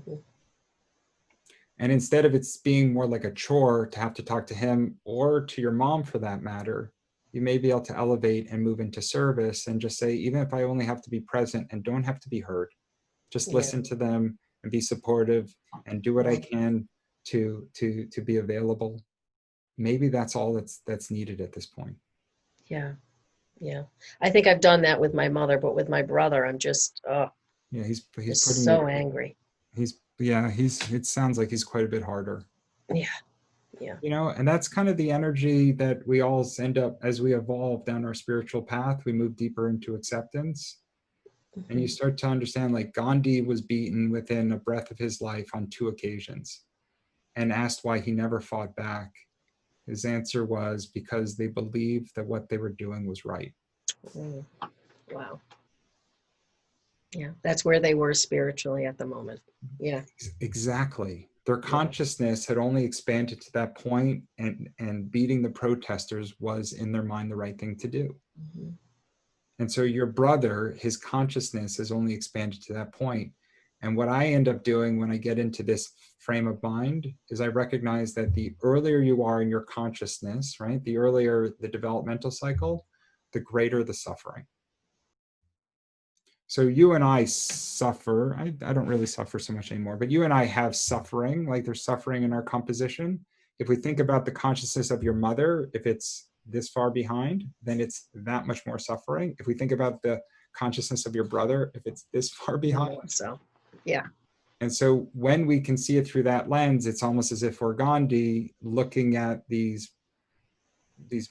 And instead of it's being more like a chore to have to talk to him or to your mom for that matter, you may be able to elevate and move into service and just say, even if I only have to be present and don't have to be heard, just Yeah. listen to them and be supportive and do what I can to be available. Maybe that's all that's needed at this point. Yeah. Yeah. I think I've done that with my mother, but with my brother, I'm just Yeah, he's just putting you so angry. he's Yeah, it sounds like he's quite a bit harder. Yeah. Yeah. And that's kind of the energy that we all end up, as we evolve down our spiritual path, we move deeper into acceptance. And you Mhm. start to understand, like, Gandhi was beaten within a breath of his life on 2 occasions, and asked why he never fought back. His answer was because they believed that what they were doing was right. Mm. Wow. Yeah. That's where they were spiritually at the moment. Yeah. Exactly. Their Yeah. consciousness had only expanded to that point, and beating the protesters was in their mind the right thing to do. Mhm. And so your brother, his consciousness has only expanded to that point. And what I end up doing when I get into this frame of mind is I recognize that the earlier you are in your consciousness, right, the earlier the developmental cycle, the greater the suffering. So you and I suffer. I don't really suffer so much anymore, but you and I have suffering, like there's suffering in our composition. If we think about the consciousness of your mother, if it's this far behind, then it's that much more suffering. If we think about the consciousness of your brother, if it's this far behind. So, yeah. And so when we can see it through that lens, it's almost as if we're Gandhi looking at these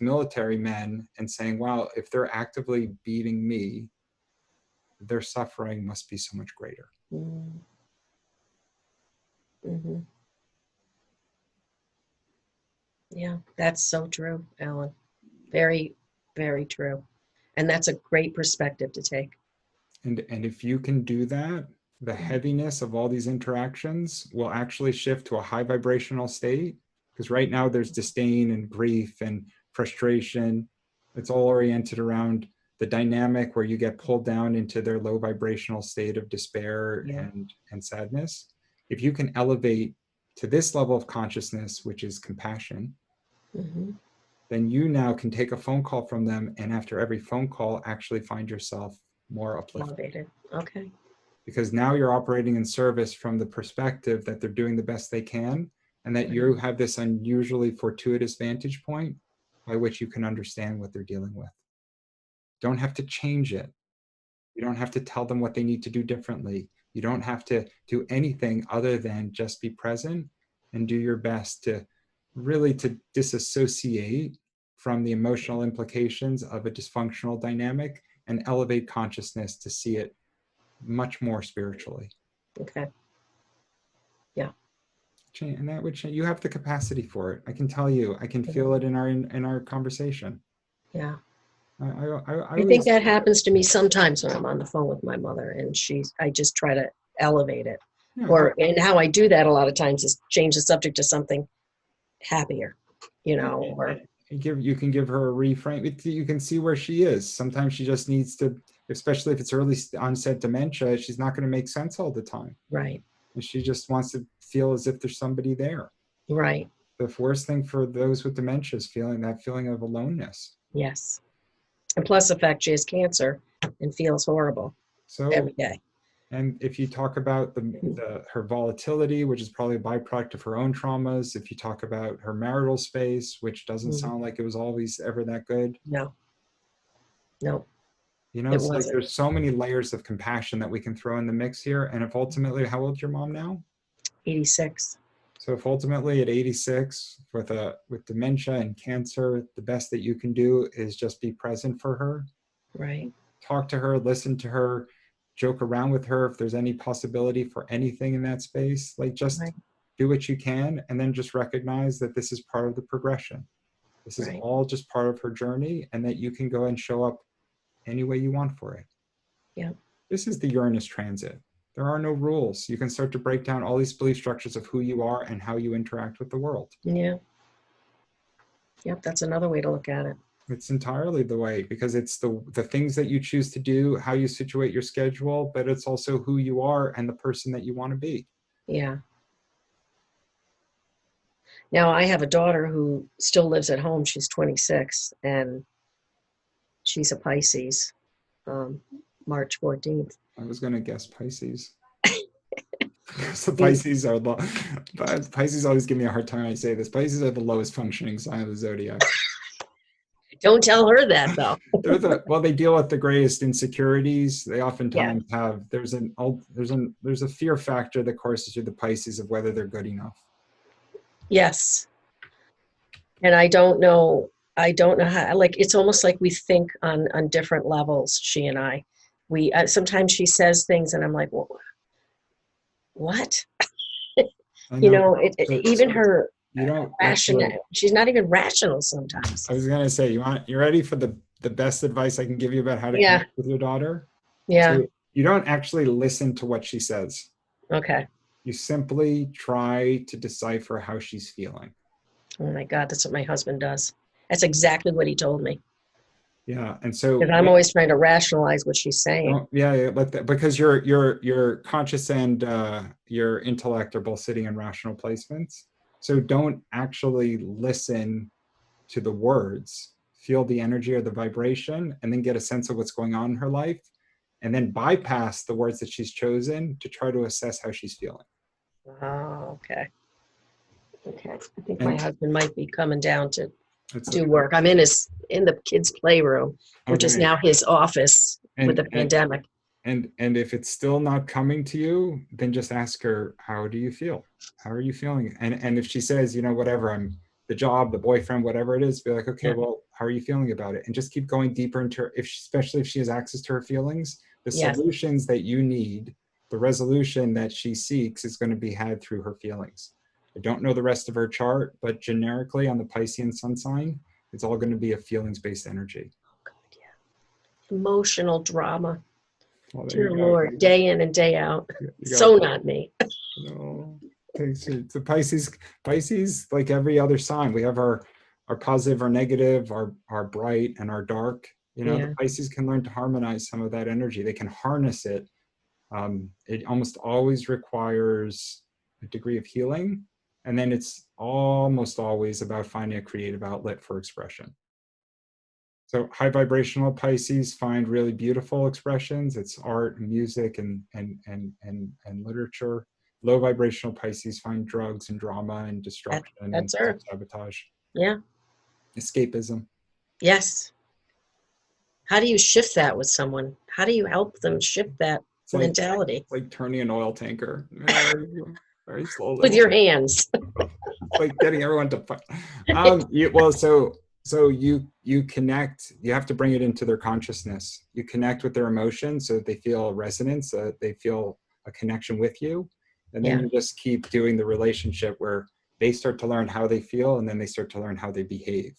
military men and saying, wow, if they're actively beating me, their suffering must be so much greater. Mm. Mhm. Yeah. That's so true, Alan. Very, very true. And that's a great perspective to take. And if you can do that, the Mhm. heaviness of all these interactions will actually shift to a high vibrational state. Because right now there's disdain and grief and frustration. It's all oriented around the dynamic where you get pulled down into their low vibrational state of despair Yeah. and sadness. If you can elevate to this level of consciousness, which is compassion, Mhm. then you now can take a phone call from them, and after every phone call actually find yourself more uplifted, Elevated. Okay. because now you're operating in service from the perspective that they're doing the best they can, and that Right. you have this unusually fortuitous vantage point by which you can understand what they're dealing with. Don't have to change it. You don't have to tell them what they need to do differently. You don't have to do anything other than just be present and do your best to really to disassociate from the emotional implications of a dysfunctional dynamic and elevate consciousness to see it much more spiritually. Okay. Yeah. And that would change. You have the capacity for it. I can tell you. I can feel Mhm. it in our conversation. Yeah. I I think always. that happens to me sometimes when I'm on the phone with my mother and I just try to elevate it. Yeah, And how I do that a lot of times is change the subject to something happier, or you can give her a reframe. You can see where she is. Sometimes she just needs to, especially if it's early onset dementia, she's not going to make sense all the time, right, and she just wants to feel as if there's somebody there. right. The worst thing for those with dementia is feeling that feeling of aloneness. Yes. And plus the fact she has cancer and feels horrible So, every day. and if you talk about her volatility, which is probably a byproduct of her own traumas, if you talk about her marital space, which doesn't Mhm. sound like it was always ever that good, No, no, it it's like wasn't. there's so many layers of compassion that we can throw in the mix here. And if ultimately, how old's your mom now? 86. So if ultimately at 86 with dementia and cancer, the best that you can do is just be present for her, Right, talk to her, listen to her, joke around with her if there's any possibility for anything in that space. Like, just right, do what you can, and then just recognize that this is part of the progression. This is right. all just part of her journey, and that you can go and show up any way you want for it. Yeah, This is the Uranus transit. There are no rules. You can start to break down all these belief structures of who you are and how you interact with the world. yeah. Yep, that's another way to look at it. It's entirely the way, because it's the things that you choose to do, how you situate your schedule, but it's also who you are and the person that you want to be. Yeah. Now I have a daughter who still lives at home. She's 26 and she's a Pisces, um, March 14th. I was going to guess Pisces. So She's, Pisces are low. Pisces always give me a hard time when I say this. Pisces are the lowest functioning sign of the zodiac. Don't tell her that though. Well, they deal with the greatest insecurities. They Yeah. oftentimes have, there's a fear factor that courses through the Pisces of whether they're good enough. Yes. And I don't know how, like, it's almost like we think on different levels, she and I. We, sometimes she says things and I'm like, well, what? I know. So, Even her you don't rational, actually, she's not even rational sometimes. I was going to say, you ready for the best advice I can give you about how to Yeah. connect with your daughter? Yeah. So you don't actually listen to what she says. Okay. You simply try to decipher how she's feeling. Oh my God, that's what my husband does. That's exactly what he told me. Yeah. And so Because I'm always trying to rationalize what she's saying. yeah, because your conscious and your intellect are both sitting in rational placements. So don't actually listen to the words. Feel the energy or the vibration, and then get a sense of what's going on in her life, and then bypass the words that she's chosen to try to assess how she's feeling. Oh, okay. Okay. I think my And husband might be coming down to it's do work. I'm in the kids' playroom, which is okay. now his office with And the pandemic. and if it's still not coming to you, then just ask her, how do you feel? How are you feeling? And if she says, whatever, I'm the job, the boyfriend, whatever it is, be like, okay, Yeah. well, how are you feeling about it? And just keep going deeper into her, especially if she has access to her feelings, the Yes. solutions that you need, the resolution that she seeks is going to be had through her feelings. I don't know the rest of her chart, but generically on the Piscean sun sign, it's all going to be a feelings-based energy. God, yeah. Emotional drama. Well, there Dear you go. Lord, day in and day out. You got So not me. no. Okay, so the Pisces, like every other sign, we have our positive, our negative, our bright, and our dark. The Yeah. Pisces can learn to harmonize some of that energy. They can harness it. It almost always requires a degree of healing, and then it's almost always about finding a creative outlet for expression. So high vibrational Pisces find really beautiful expressions. It's art and music and literature. Low vibrational Pisces find drugs and drama and That, destruction and that's her. self-sabotage, Yeah. escapism. Yes. How do you shift that with someone? How do you help them shift that It's mentality? like turning an oil tanker very, very With slowly. your hands. It's like getting everyone to fight. So you connect. You have to bring it into their consciousness. You connect with their emotions so that they feel resonance, so that they feel a connection with you, and then Yeah. you just keep doing the relationship where they start to learn how they feel, and then they start to learn how they behave,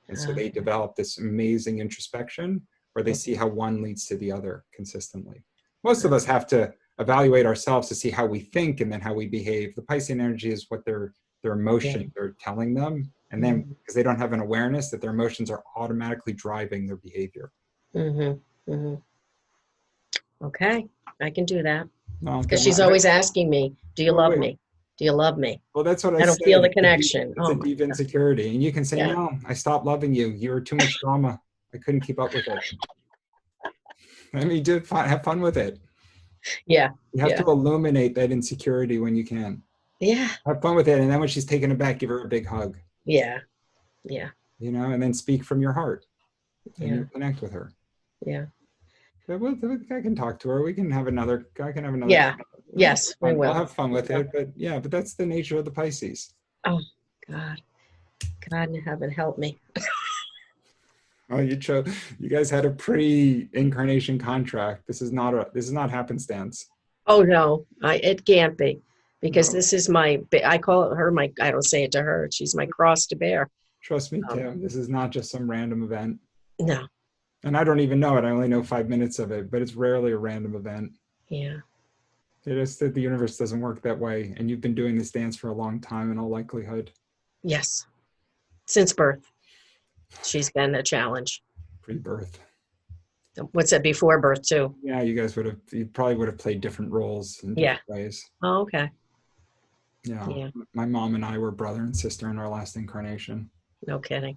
and so they develop this amazing introspection where they see how one leads to the other consistently. Most of us have to evaluate ourselves to see how we think and then how we behave. The Piscean energy is what their Yeah. emotions are telling them, and then Mm-hmm. because they don't have an awareness that their emotions are automatically driving their behavior. Mm-hmm. Mm-hmm. Okay. I can do that. Okay, Because she's always asking me, do you well, love wait. me? Do you love me? Well, that's what I I don't feel said. the connection. It's Oh a my deep God. insecurity, and you can say, Yeah. "No, I stopped loving you. You were too much drama. I couldn't keep up with it." I mean, have fun with it. Yeah. You have to Yeah. illuminate that insecurity when you can. Yeah. Have fun with it, and then when she's taken aback, give her a big hug. Yeah. Yeah. And then speak from your heart, and Yeah. you'll connect with her. Yeah. I can talk to her. I can have another. Yeah. Yes, we We'll will. have fun We with will. it, but yeah, but that's the nature of the Pisces. Oh God. God in heaven help me. Oh, you guys had a pre-incarnation contract. This is not happenstance. Oh no, it can't be. Because No, this is I call her my, I don't say it to her. She's my cross to bear. trust me, Um, Tim. This is not just some random event. no. And I don't even know it. I only know 5 minutes of it, but it's rarely a random event. Yeah. It is that the universe doesn't work that way. And you've been doing this dance for a long time in all likelihood. Yes. Since birth, she's been a challenge. Pre-birth. What's it before birth too? Yeah, you probably would have played different roles in Yeah. different ways. Oh, okay. Yeah. Yeah. My mom and I were brother and sister in our last incarnation. No kidding.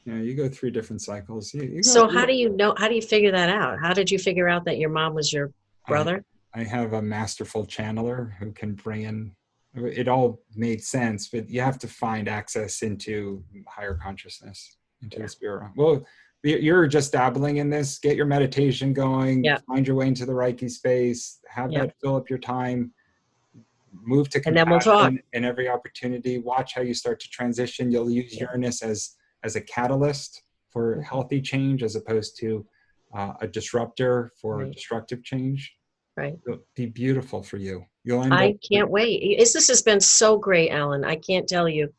Yeah, you go through different cycles. So how do you know? How do you figure that out? How did you figure out that your mom was your I brother? I have a masterful channeler who can bring in. It all made sense, but you have to find access into higher consciousness. into Yeah. the spirit realm. Well, you're just dabbling in this. Get your meditation going. Yeah. Find your way into the Reiki space. Have Yeah. that fill up your time. Move to And then we'll talk. compassion in every opportunity. Watch how you start to transition. You'll use Yeah. Uranus as a catalyst for healthy change, as opposed to a disruptor for Right. destructive change. Right. It'll be beautiful for you. You'll end up. I can't wait. This has been so great, Allan. I can't tell you.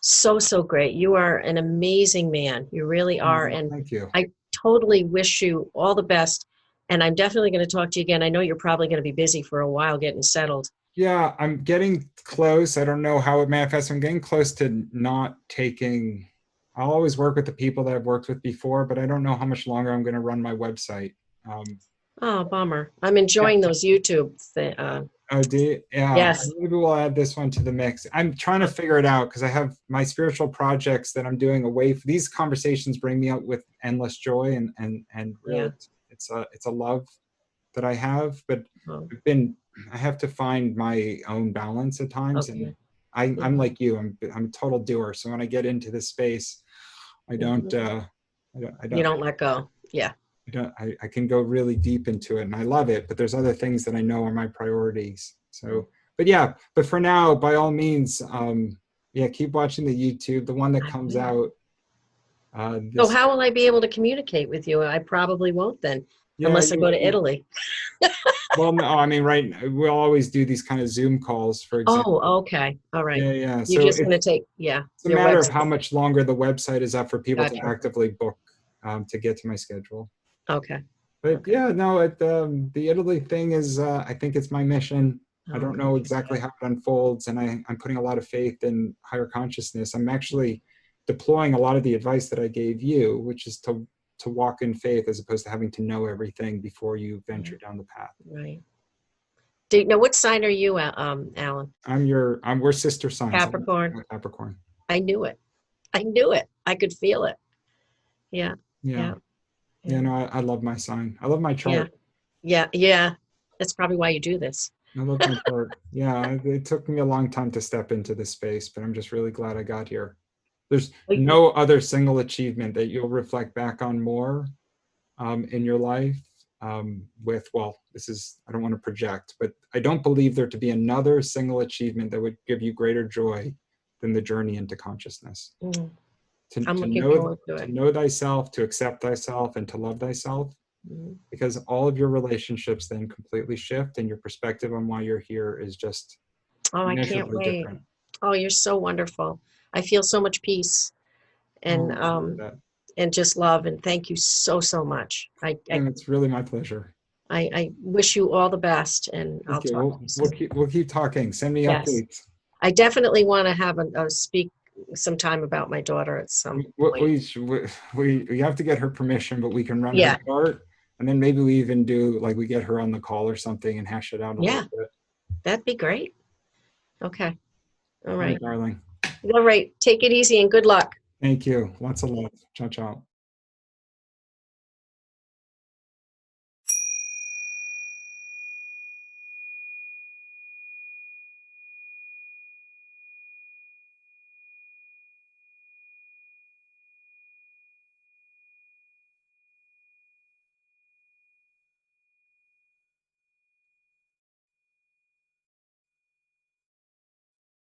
So great. You are an amazing man. You really are. And Thank you. I totally wish you all the best. And I'm definitely going to talk to you again. I know you're probably going to be busy for a while getting settled. Yeah, I'm getting close. I don't know how it manifests. I'm getting close to not taking. I'll always work with the people that I've worked with before, but I don't know how much longer I'm going to run my website. Oh, bummer. I'm Yeah. enjoying those YouTube Oh, yeah. yes. Maybe we'll add this one to the mix. I'm trying to figure it out because I have my spiritual projects that I'm doing away. These conversations bring me out with endless joy and Yeah. real. It's a love that I have, but Oh, I have to find my own balance at times, okay. I'm like you. I'm a total doer. So when I get into this space, I don't. I You don't. don't let go. Yeah. I can go really deep into it and I love it, but there's other things that I know are my priorities. So, but for now, by all means, keep watching the YouTube, the one that I comes will. out. So This, how will I be able to communicate with you? I probably won't then, yeah, unless I go to Italy. well, no, I mean, right. We'll always do these kind of Zoom calls, for example. Oh, okay. All right. Yeah. You're So just going to take, it's a your matter of how website. much longer the website is up for people to Gotcha. actively book to get to my schedule. Okay. But Okay. the Italy thing is, I think it's my mission. I Oh, don't good know for exactly you. how it unfolds, and I'm putting a lot of faith in higher consciousness. I'm actually deploying a lot of the advice that I gave you, which is to walk in faith as opposed to having to know everything before you venture down the path. Right. Do you know what sign are you, Allan? We're sister signs. Capricorn. I'm Capricorn. I knew it. I knew it. I could feel it. Yeah. Yeah. Yeah. Yeah, Yeah. no, I love my sign. I love my Yeah. chart. Yeah. Yeah. That's probably why you do this. I love my chart. Yeah, it took me a long time to step into this space, but I'm just really glad I got here. There's no other single achievement that you'll reflect back on more in your life I don't want to project, but I don't believe there to be another single achievement that would give you greater joy than the journey into consciousness. Mm. To, I'm to looking know forward to to it. know thyself, to accept thyself, and to love thyself, Mm. because all of your relationships then completely shift, and your perspective on why you're here is just Oh, I can't immeasurably wait. different. Oh, you're so wonderful. I feel so much peace and Oh, I love that. just love, and thank you so much. And it's really my pleasure. I wish you all the best, and I'll Thank you. talk to you soon. We'll keep talking. Send me Yes, updates. I definitely want to have a speak sometime about my daughter at some point. We have to get her permission, but we can run her Yeah, chart, and then maybe we even do like we get her on the call or something and hash it out a yeah, little bit. that'd be great. Okay, all All right, right, darling. all right. Take it easy and good luck. Thank you. Lots of love. Ciao, ciao.